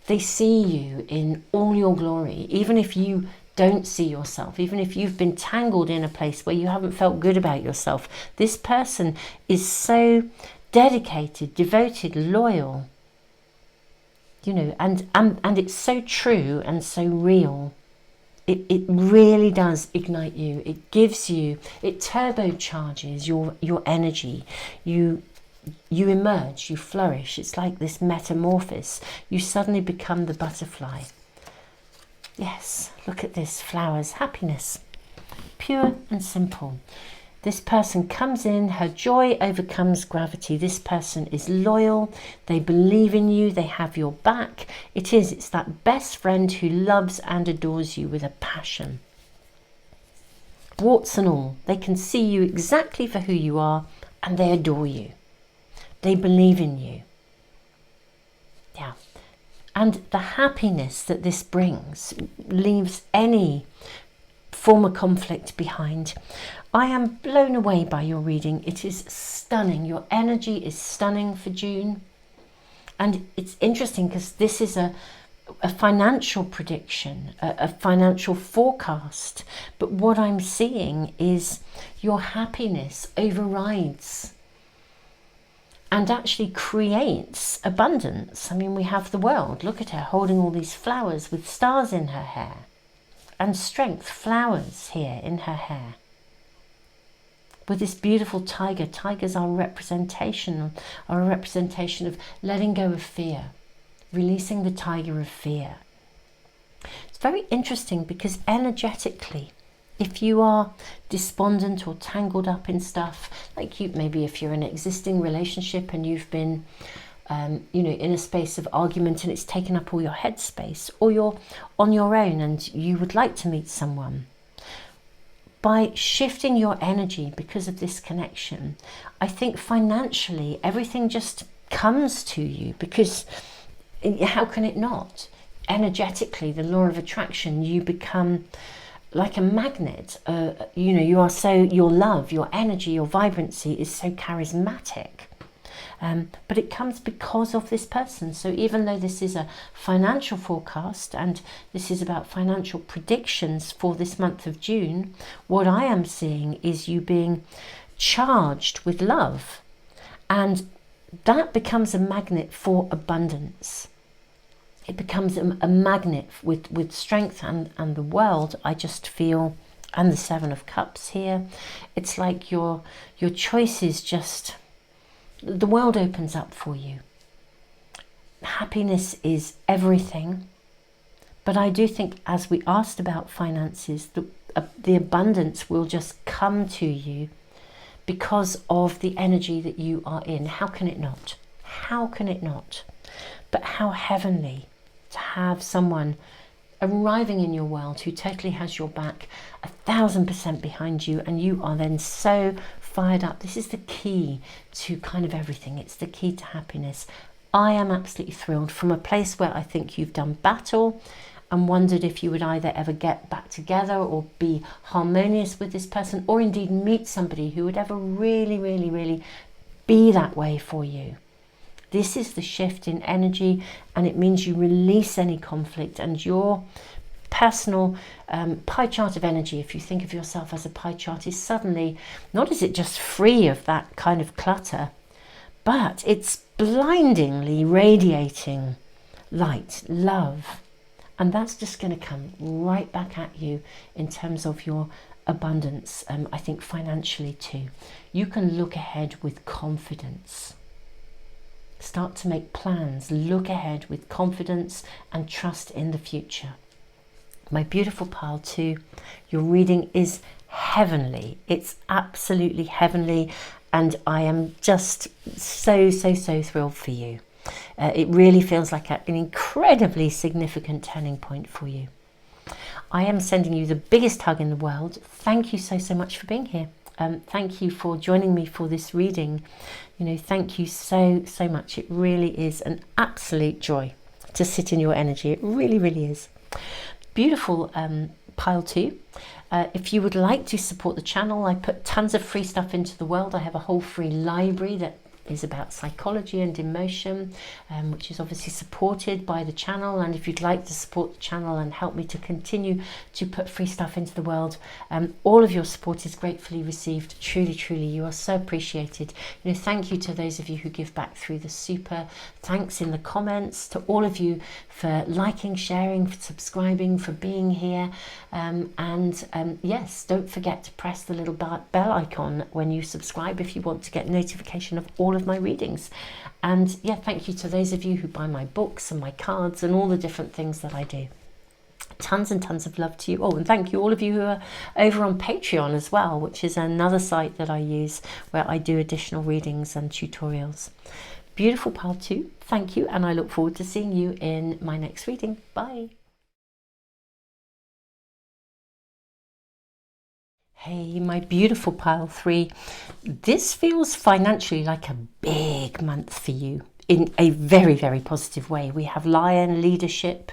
They see you in all your glory, even if you don't see yourself, even if you've been tangled in a place where you haven't felt good about yourself. This person is so dedicated, devoted, loyal, you know, and it's so true and so real. It really does ignite you. It gives you, it turbocharges your energy. You emerge, you flourish. It's like this metamorphosis. You suddenly become the butterfly. Yes, look at this, flowers, happiness, pure and simple. This person comes in, her joy overcomes gravity. This person is loyal, they believe in you, they have your back. It's that best friend who loves and adores you with a passion. Warts and all, they can see you exactly for who you are and they adore you. They believe in you. Yeah. And the happiness that this brings leaves any former conflict behind. I am blown away by your reading. It is stunning. Your energy is stunning for June. And it's interesting because this is a financial prediction, a financial forecast. But what I'm seeing is your happiness overrides and actually creates abundance. I mean, we have the world. Look at her holding all these flowers with stars in her hair. And strength, flowers here in her hair. With this beautiful tiger. Tigers are a representation of letting go of fear. Releasing the tiger of fear. It's very interesting because energetically, If you are despondent or tangled up in stuff, like maybe if you're in an existing relationship and you've been in a space of argument and it's taken up all your headspace, or you're on your own and you would like to meet someone, by shifting your energy because of this connection, I think financially everything just comes to you, because how can it not? Energetically, the law of attraction, you become like a magnet. You are so, your love, your energy, your vibrancy is so charismatic. But it comes because of this person. So even though this is a financial forecast and this is about financial predictions for this month of June, what I am seeing is you being charged with love. And that becomes a magnet for abundance. It becomes a magnet with strength and the world, I just feel, and the Seven of Cups here. It's like your choices just... the world opens up for you. Happiness is everything. But I do think, as we asked about finances, the abundance will just come to you because of the energy that you are in. How can it not? How can it not? But how heavenly to have someone arriving in your world who totally has your back, 1000% behind you, and you are then so fired up. This is the key to kind of everything. It's the key to happiness. I am absolutely thrilled, from a place where I think you've done battle and wondered if you would either ever get back together or be harmonious with this person, or indeed meet somebody who would ever really, really, really be that way for you. This is the shift in energy, and it means you release any conflict, and your personal pie chart of energy, if you think of yourself as a pie chart, is suddenly, not is it just free of that kind of clutter, but it's blindingly radiating light, love. And that's just going to come right back at you in terms of your abundance, I think financially too. You can look ahead with confidence. Start to make plans, look ahead with confidence and trust in the future. My beautiful pile 2, your reading is heavenly. It's absolutely heavenly, and I am just so thrilled for you. It really feels like an incredibly significant turning point for you. I am sending you the biggest hug in the world. Thank you so much for being here. Thank you for joining me for this reading. Thank you so much. It really is an absolute joy to sit in your energy. It really is. Beautiful pile 2. If you would like to support the channel, I put tons of free stuff into the world. I have a whole free library that is about psychology and emotion, which is obviously supported by the channel. And if you'd like to support the channel and help me to continue to put free stuff into the world, all of your support is gratefully received. Truly, you are so appreciated. Thank you to those of you who give back through the super thanks in the comments, to all of you for liking, sharing, for subscribing, for being here, yes, don't forget to press the little bell icon when you subscribe if you want to get notification of all of my readings. And yeah, thank you to those of you who buy my books and my cards and all the different things that I do. Tons and tons of love to you. Oh, and thank you all of you who are over on Patreon as well, which is another site that I use where I do additional readings and tutorials. Beautiful pile 2, thank you, and I look forward to seeing you in my next reading. Bye. Hey, my beautiful pile 3. This feels financially like a big month for you in a very positive way. We have Lion, leadership.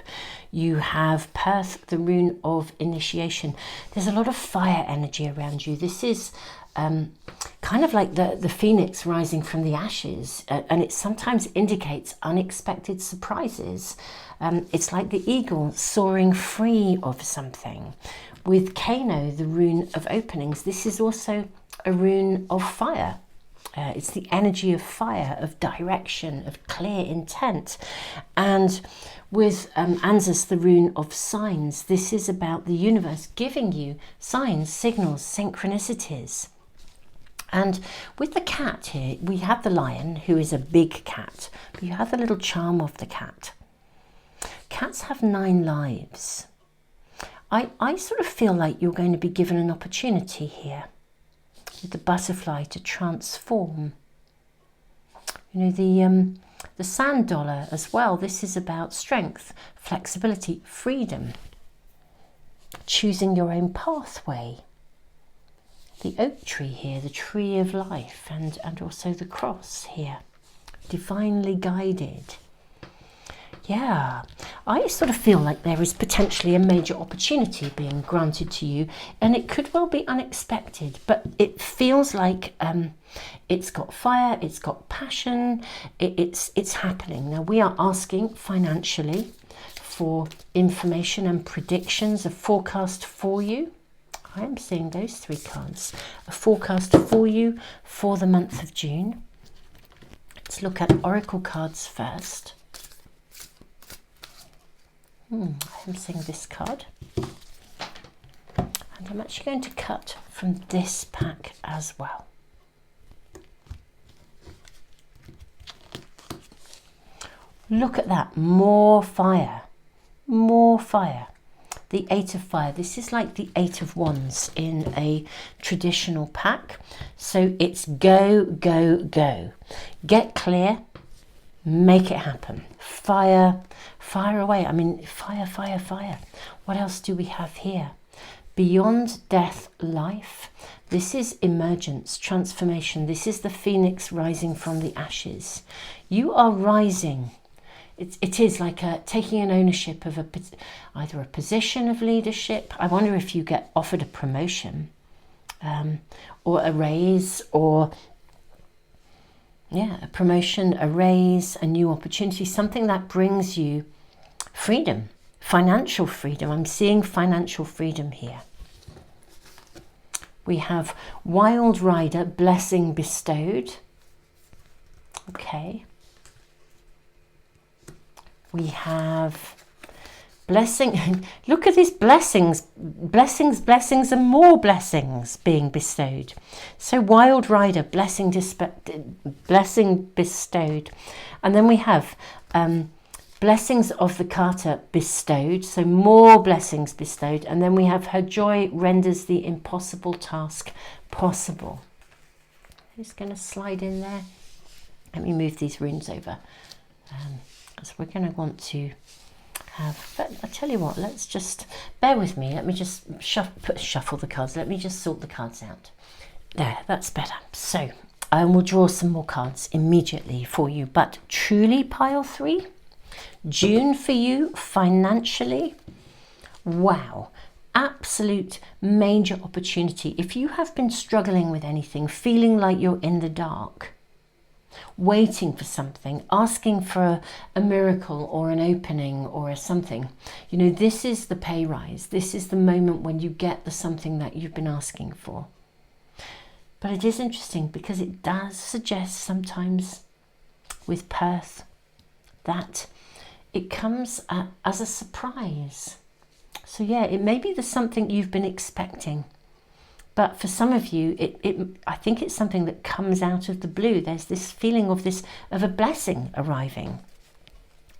You have Perth, the rune of initiation. There's a lot of fire energy around you. This is kind of like the phoenix rising from the ashes, and it sometimes indicates unexpected surprises. It's like the eagle soaring free of something. With Kano, the rune of openings, this is also a rune of fire. It's the energy of fire, of direction, of clear intent. And with Anzus, the rune of signs, this is about the universe giving you signs, signals, synchronicities. And with the cat here, we have the lion, who is a big cat, but you have the little charm of the cat. Cats have 9 lives. I sort of feel like you're going to be given an opportunity here with the butterfly to transform. You know, the sand dollar as well. This is about strength, flexibility, freedom, choosing your own pathway. The oak tree here, the tree of life, and also the cross here, divinely guided. Yeah, I sort of feel like there is potentially a major opportunity being granted to you, and it could well be unexpected, but it feels like it's got fire, it's got passion, it's happening. Now we are asking financially for information and predictions, a forecast for you. I am seeing those 3 cards. A forecast for you for the month of June. Let's look at oracle cards first. I am seeing this card. And I'm actually going to cut from this pack as well. Look at that, more fire, more fire. The 8 of fire, this is like the 8 of wands in a traditional pack. So it's go, go, go. Get clear, make it happen. Fire, fire away. I mean, fire, fire, fire. What else do we have here? Beyond death, life. This is emergence, transformation. This is the phoenix rising from the ashes. You are rising. It is like taking an ownership of either a position of leadership. I wonder if you get offered a promotion or a raise, or a promotion, a raise, a new opportunity, something that brings you freedom, financial freedom. I'm seeing financial freedom here. We have Wild Rider, blessing bestowed. Okay. We have blessing. Look at these blessings, blessings, blessings, and more blessings being bestowed. So Wild Rider, blessing bestowed. And then we have blessings of the Carter bestowed. So more blessings bestowed. And then we have her joy renders the impossible task possible. Who's going to slide in there? Let me move these runes over. So we're going to want to have, I tell you what, let's just, bear with me, let me just shuffle the cards, let me just sort the cards out. There, that's better. So I will draw some more cards immediately for you, but truly pile 3, June for you financially, wow, absolute major opportunity. If you have been struggling with anything, feeling like you're in the dark, waiting for something, asking for a miracle or an opening or something, you know, this is the pay rise. This is the moment when you get the something that you've been asking for. But it is interesting because it does suggest sometimes with Perth that it comes as a surprise. So yeah, it may be there's something you've been expecting. But for some of you, I think it's something that comes out of the blue. There's this feeling of a blessing arriving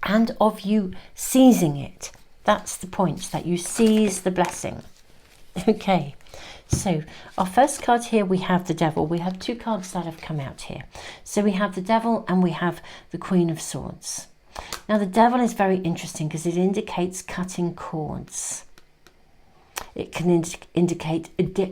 and of you seizing it. That's the point, that you seize the blessing. Okay, so our first card here, we have the Devil. We have 2 cards that have come out here. So we have the Devil and we have the Queen of Swords. Now the Devil is very interesting because it indicates cutting cords. It can indicate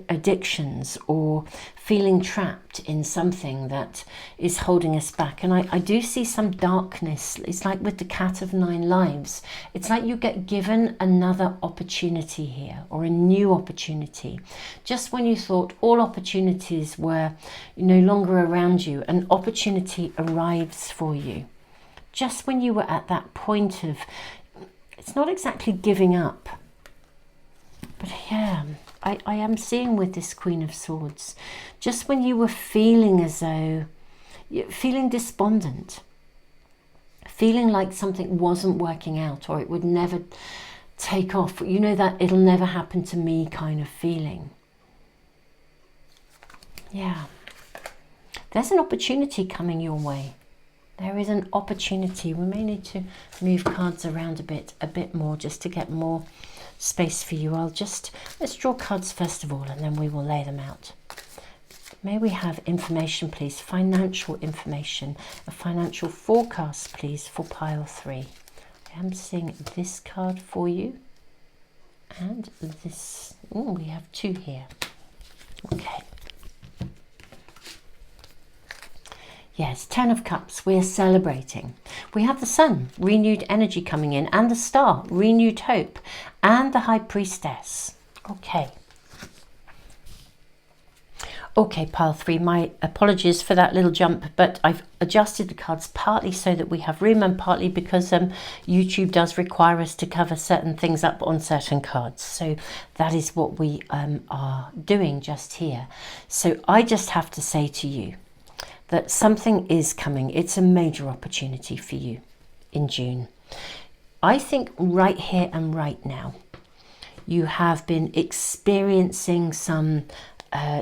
addictions or feeling trapped in something that is holding us back. And I do see some darkness. It's like with the Cat of 9 Lives. It's like you get given another opportunity here, or a new opportunity. Just when you thought all opportunities were no longer around you, an opportunity arrives for you. Just when you were at that point of, it's not exactly giving up. But yeah, I am seeing with this Queen of Swords, just when you were feeling as though, feeling despondent, feeling like something wasn't working out or it would never take off, you know, that it'll never happen to me kind of feeling. Yeah, there's an opportunity coming your way. There is an opportunity. We may need to move cards around a bit more just to get more space for you, let's draw cards first of all, and then we will lay them out. May we have information, please, financial information, a financial forecast, please, for pile 3. I am seeing this card for you, and this, oh, we have 2 here. Okay. Yes, 10 of Cups, we're celebrating. We have the Sun, renewed energy coming in, and the Star, renewed hope, and the High Priestess. Okay. Okay, pile 3, my apologies for that little jump, but I've adjusted the cards partly so that we have room and partly because YouTube does require us to cover certain things up on certain cards. So that is what we are doing just here. So I just have to say to you that something is coming. It's a major opportunity for you in June. I think right here and right now, you have been experiencing some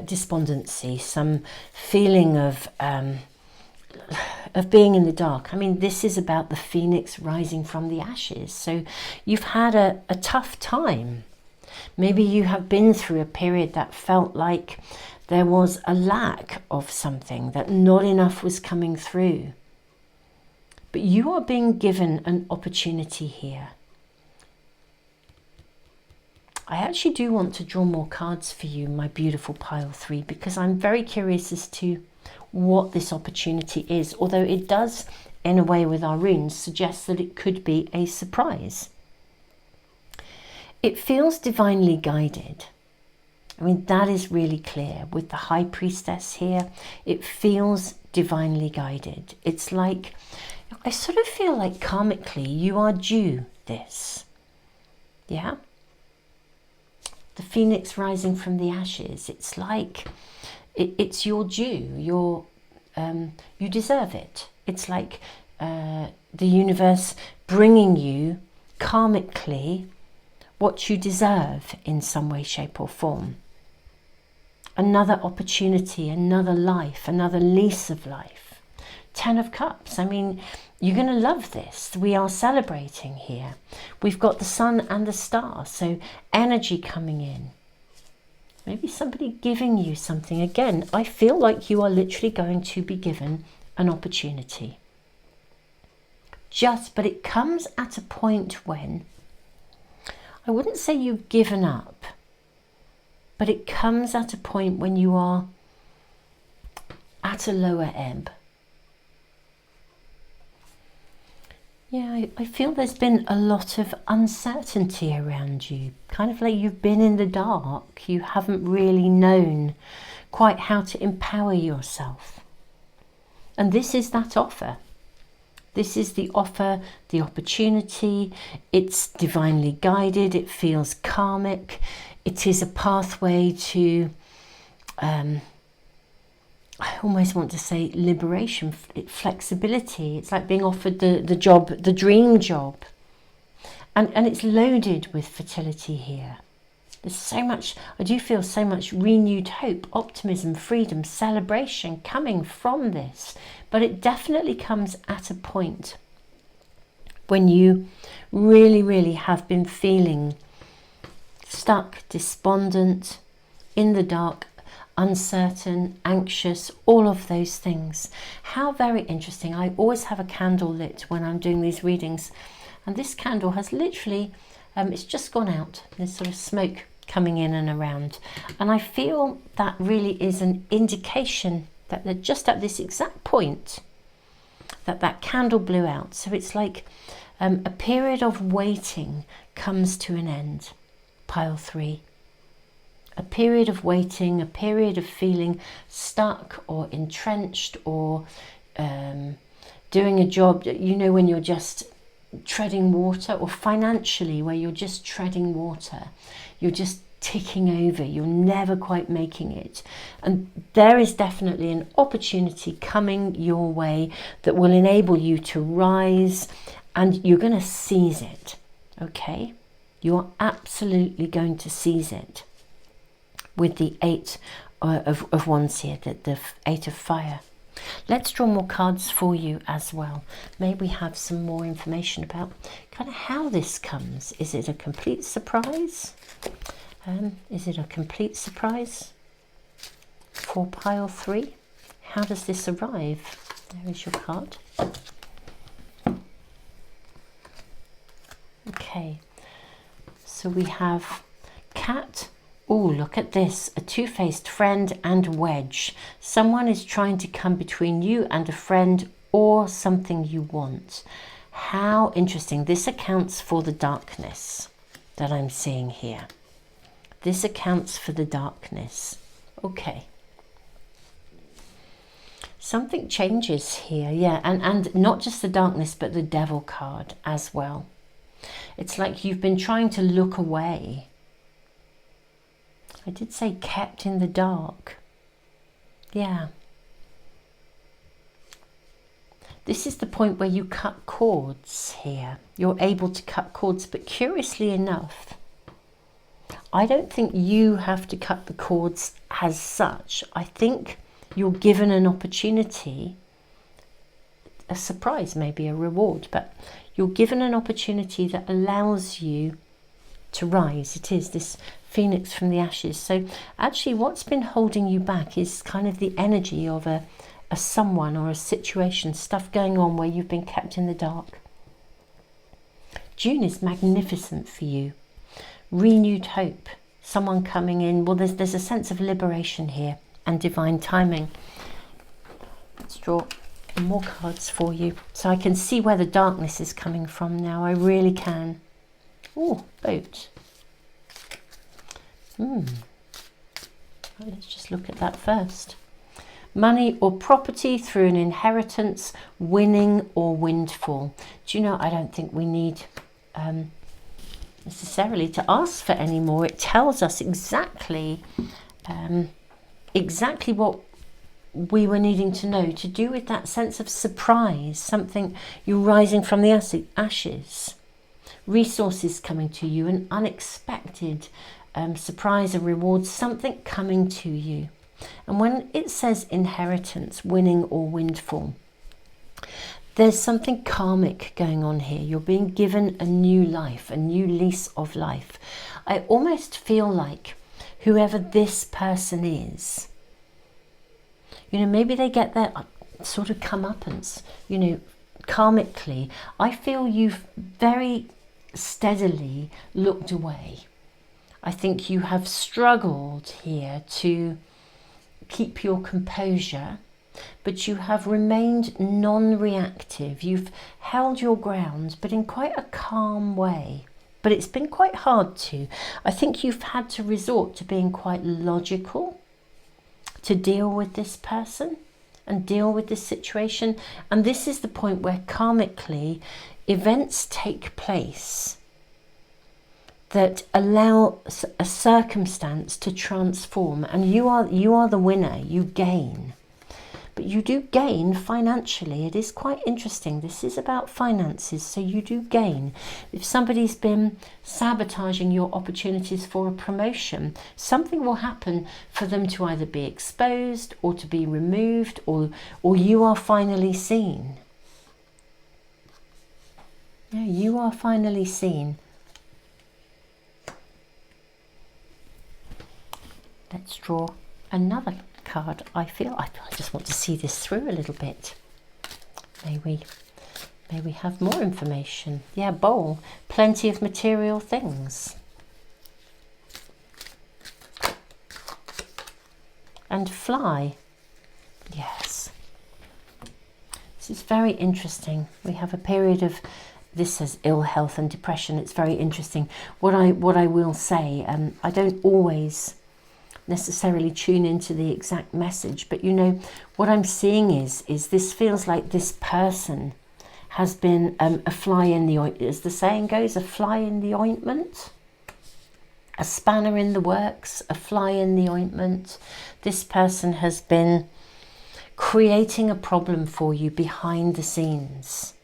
despondency, some feeling of being in the dark. I mean, this is about the phoenix rising from the ashes. So you've had a tough time. Maybe you have been through a period that felt like there was a lack of something, that not enough was coming through. But you are being given an opportunity here. I actually do want to draw more cards for you, my beautiful pile 3, because I'm very curious as to what this opportunity is, although it does, in a way with our runes, suggest that it could be a surprise. It feels divinely guided. I mean, that is really clear. With the High Priestess here, it feels divinely guided. It's like, I sort of feel like karmically you are due this. Yeah? The phoenix rising from the ashes. It's like, it's your due. You deserve it. It's like the universe bringing you karmically what you deserve in some way, shape or form. Another opportunity, another life, another lease of life. 10 of Cups. I mean, you're going to love this. We are celebrating here. We've got the Sun and the Star, so energy coming in. Maybe somebody giving you something. Again, I feel like you are literally going to be given an opportunity. But it comes at a point when, I wouldn't say you've given up, but it comes at a point when you are at a lower ebb. Yeah, I feel there's been a lot of uncertainty around you, kind of like you've been in the dark. You haven't really known quite how to empower yourself. And this is that offer. This is the offer, the opportunity. It's divinely guided. It feels karmic. It is a pathway to, I almost want to say liberation, flexibility. It's like being offered the job, the dream job. And it's loaded with fertility here. There's so much, I do feel so much renewed hope, optimism, freedom, celebration coming from this. But it definitely comes at a point when you really, really have been feeling stuck, despondent, in the dark, uncertain, anxious, all of those things. How very interesting. I always have a candle lit when I'm doing these readings, and this candle has literally, it's just gone out. There's sort of smoke coming in and around, and I feel that really is an indication that they're just at this exact point that candle blew out. So it's like a period of waiting comes to an end. Pile 3. A period of waiting, a period of feeling stuck or entrenched or doing a job, you know, when you're just treading water, or financially where you're just treading water. You're just ticking over. You're never quite making it. And there is definitely an opportunity coming your way that will enable you to rise, and you're going to seize it. Okay? You are absolutely going to seize it. With the 8 of Wands here, the 8 of Fire. Let's draw more cards for you as well. Maybe we have some more information about kind of how this comes. Is it a complete surprise? Is it a complete surprise for pile 3? How does this arrive? There is your card. Okay, so we have cat. Oh, look at this, a two-faced friend and wedge. Someone is trying to come between you and a friend or something you want. How interesting. This accounts for the darkness that I'm seeing here. This accounts for the darkness. Okay. Something changes here, yeah, and not just the darkness, but the devil card as well. It's like you've been trying to look away. I did say kept in the dark. Yeah. This is the point where you cut cords here. You're able to cut cords, but curiously enough, I don't think you have to cut the cords as such. I think you're given an opportunity, a surprise, maybe a reward, but you're given an opportunity that allows you to rise. It is this phoenix from the ashes. So actually what's been holding you back is kind of the energy of a someone or a situation, stuff going on where you've been kept in the dark. June is magnificent for you. Renewed hope, someone coming in. Well, there's a sense of liberation here and divine timing. Let's draw more cards for you so I can see where the darkness is coming from now. I really can. Oh, boat. Let's just look at that first. Money or property through an inheritance, winning or windfall. Do you know, I don't think we need necessarily to ask for any more. It tells us exactly exactly what we were needing to know, to do with that sense of surprise, something, you're rising from the ashes, resources coming to you, an unexpected surprise, a reward, something coming to you. And when it says inheritance, winning or windfall, there's something karmic going on here. You're being given a new life, a new lease of life. I almost feel like whoever this person is, you know, maybe they get their sort of comeuppance, you know, karmically. I feel you've very steadily looked away. I think you have struggled here to keep your composure, but you have remained non-reactive. You've held your ground, but in quite a calm way. But it's been quite hard to. I think you've had to resort to being quite logical to deal with this person and deal with this situation. And this is the point where karmically events take place that allow a circumstance to transform, and you are the winner. You gain, but you do gain financially. It is quite interesting. This is about finances, so you do gain. If somebody's been sabotaging your opportunities for a promotion, something will happen for them to either be exposed or to be removed, or you are finally seen. Yeah, you are finally seen. Let's draw another card. I just want to see this through a little bit. May we have more information. Yeah, bowl, plenty of material things. And fly. Yes. This is very interesting. We have a period of, this says ill health and depression. It's very interesting. What I will say, I don't always necessarily tune into the exact message, but you know what I'm seeing is this feels like this person has been a fly in the ointment, as the saying goes, a fly in the ointment, a spanner in the works, a fly in the ointment. This person has been creating a problem for you behind the scenes.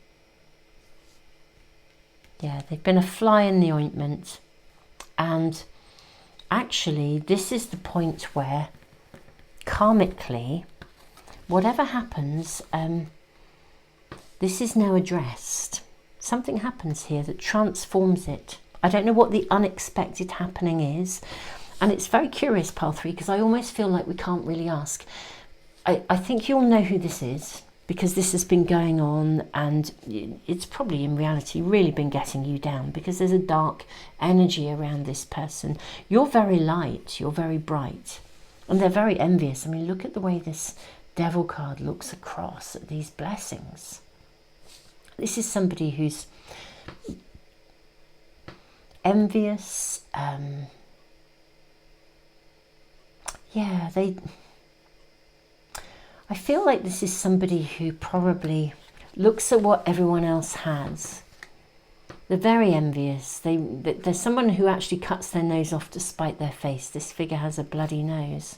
Yeah, they've been a fly in the ointment, and actually, this is the point where karmically whatever happens, this is now addressed. Something happens here that transforms it. I don't know what the unexpected happening is. And it's very curious, pile 3, because I almost feel like we can't really ask. I think you'll know who this is, because this has been going on, and it's probably in reality really been getting you down, because there's a dark energy around this person. You're very light, you're very bright, and they're very envious. I mean, look at the way this Devil card looks across at these blessings. This is somebody who's envious. Yeah, I feel like this is somebody who probably looks at what everyone else has. They're very envious. There's someone who actually cuts their nose off to spite their face. This figure has a bloody nose.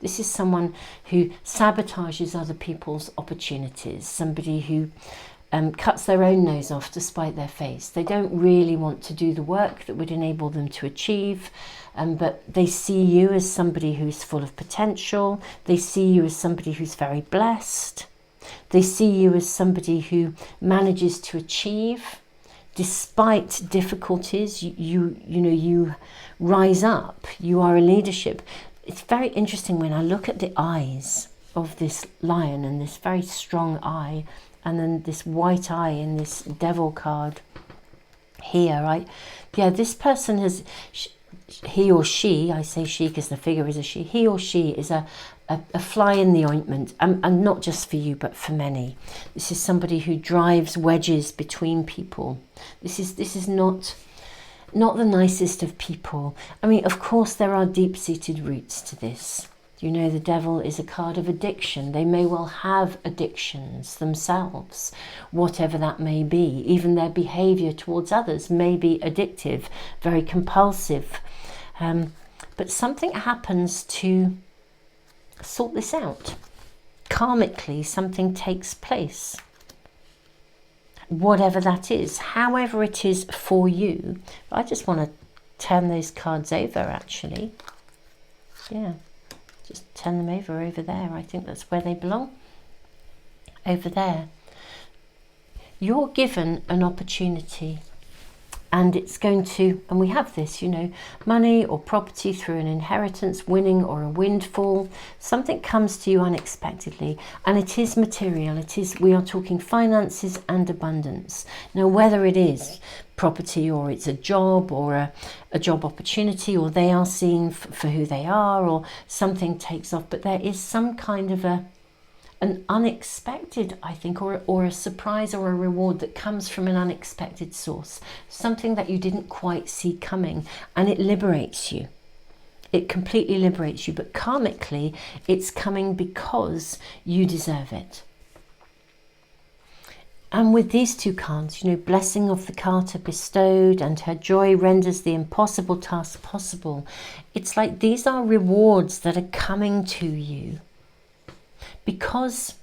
This is someone who sabotages other people's opportunities. Somebody who cuts their own nose off to spite their face. They don't really want to do the work that would enable them to achieve, but they see you as somebody who's full of potential. They see you as somebody who's very blessed. They see you as somebody who manages to achieve despite difficulties. You rise up. You are a leadership. It's very interesting when I look at the eyes of this lion, and this very strong eye, and then this white eye in this Devil card here, right? Yeah, this person has, he or she, I say she because the figure is a she, he or she is a fly in the ointment, and not just for you, but for many. This is somebody who drives wedges between people. This is not the nicest of people. I mean, of course, there are deep-seated roots to this. You know, the Devil is a card of addiction. They may well have addictions themselves, whatever that may be. Even their behavior towards others may be addictive, very compulsive. But something happens to sort this out. Karmically, something takes place. Whatever that is, however it is for you. I just want to turn those cards over, actually. Yeah. Just turn them over there. I think that's where they belong. Over there. You're given an opportunity, and it's going to, and we have this, you know, money or property through an inheritance, winning or a windfall. Something comes to you unexpectedly, and it is material. It is, we are talking finances and abundance. Now, whether it is property, or it's a job, or a job opportunity, or they are seen for who they are, or something takes off, but there is some kind of an unexpected, I think, or a surprise or a reward that comes from an unexpected source, something that you didn't quite see coming, and it liberates you. It completely liberates you, but karmically, it's coming because you deserve it. And with these two cards, you know, blessing of the carter bestowed, and her joy renders the impossible task possible. It's like these are rewards that are coming to you because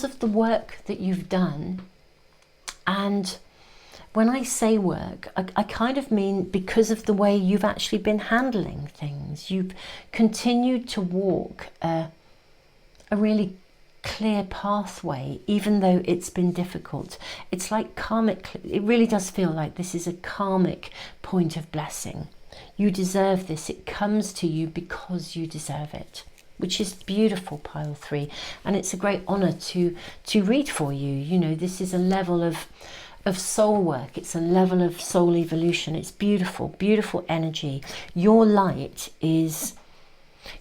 of the work that you've done. And when I say work, I kind of mean because of the way you've actually been handling things. You've continued to walk a really clear pathway, even though it's been difficult. It's like karmic, it really does feel like this is a karmic point of blessing. You deserve this. It comes to you because you deserve it, which is beautiful, pile 3. And it's a great honor to read for you. You know, this is a level of soul work. It's a level of soul evolution. It's beautiful, beautiful energy. Your light is,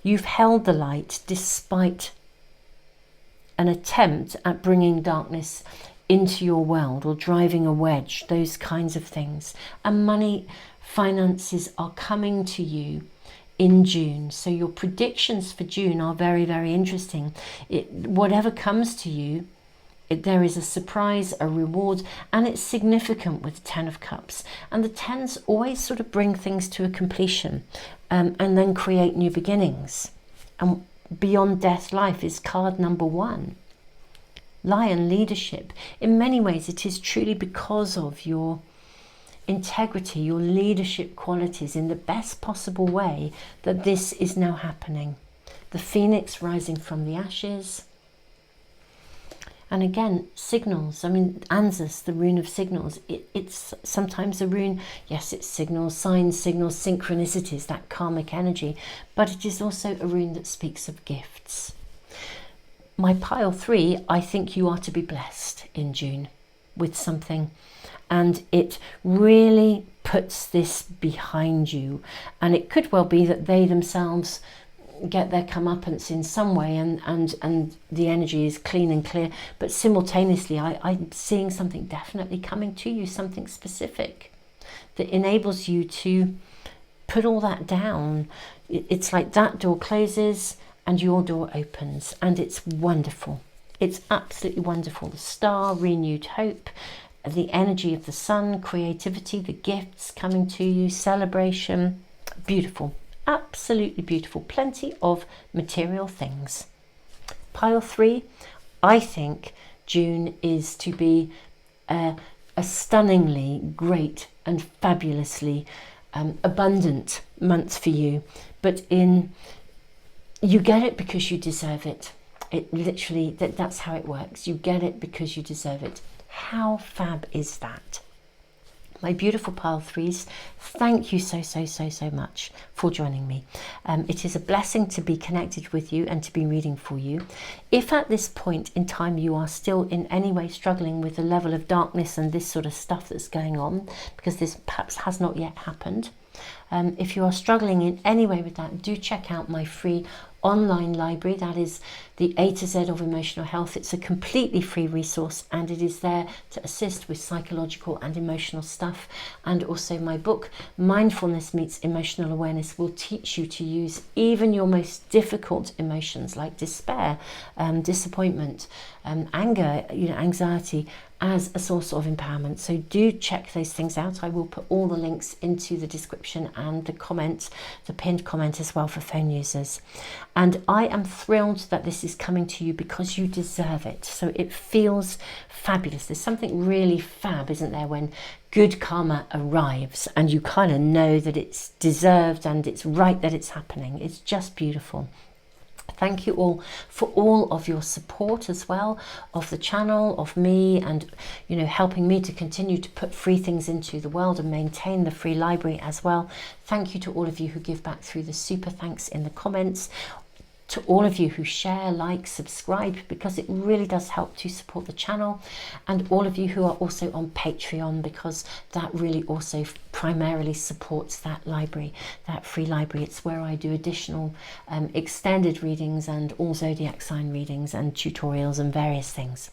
you've held the light despite an attempt at bringing darkness into your world, or driving a wedge, those kinds of things. And money, finances are coming to you in June. So your predictions for June are very, very interesting. Whatever comes to you, there is a surprise, a reward, and it's significant with the 10 of Cups. And the 10s always sort of bring things to a completion, and then create new beginnings. And beyond death, life is card number 1. Lion, leadership. In many ways, it is truly because of your integrity, your leadership qualities in the best possible way that this is now happening. the phoenix rising from the ashes. And again, signals. I mean, Anzus, the rune of signals, it's sometimes a rune, yes, it's signals, signs, signals, synchronicities, that karmic energy, but it is also a rune that speaks of gifts. My pile 3, I think you are to be blessed in June with something, and it really puts this behind you. And it could well be that they themselves get their comeuppance in some way, and the energy is clean and clear, but simultaneously I'm seeing something definitely coming to you, something specific that enables you to put all that down. It's like that door closes and your door opens, and it's wonderful. It's absolutely wonderful. The star, renewed hope, the energy of the sun, creativity, the gifts coming to you, celebration, beautiful. Absolutely beautiful. Plenty of material things. Pile 3, I think June is to be a stunningly great and fabulously abundant month for you. But you get it because you deserve it. It literally, that's how it works. You get it because you deserve it. How fab is that? My beautiful pile 3s, thank you so much for joining me. It is a blessing to be connected with you and to be reading for you. If at this point in time you are still in any way struggling with the level of darkness and this sort of stuff that's going on, because this perhaps has not yet happened, if you are struggling in any way with that, do check out my free online library. That is the A to Z of emotional health. It's a completely free resource, and it is there to assist with psychological and emotional stuff. And also my book, Mindfulness Meets Emotional Awareness, will teach you to use even your most difficult emotions like despair, disappointment, anger, anxiety, as a source of empowerment. So do check those things out. I will put all the links into the description and the comment, the pinned comment as well for phone users. And I am thrilled that this is coming to you because you deserve it. So it feels fabulous. There's something really fab, isn't there, when good karma arrives and you kind of know that it's deserved and it's right that it's happening. It's just beautiful. Thank you all for all of your support as well, of the channel, of me, and helping me to continue to put free things into the world and maintain the free library as well. Thank you to all of you who give back through the super thanks in the comments, to all of you who share, like, subscribe, because it really does help to support the channel, and all of you who are also on Patreon, because that really also primarily supports that library, that free library. It's where I do additional extended readings and all zodiac sign readings and tutorials and various things.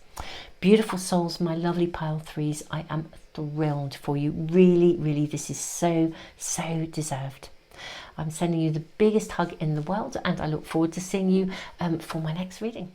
Beautiful souls, my lovely pile 3s, I am thrilled for you. Really, this is so deserved. I'm sending you the biggest hug in the world, and I look forward to seeing you for my next reading.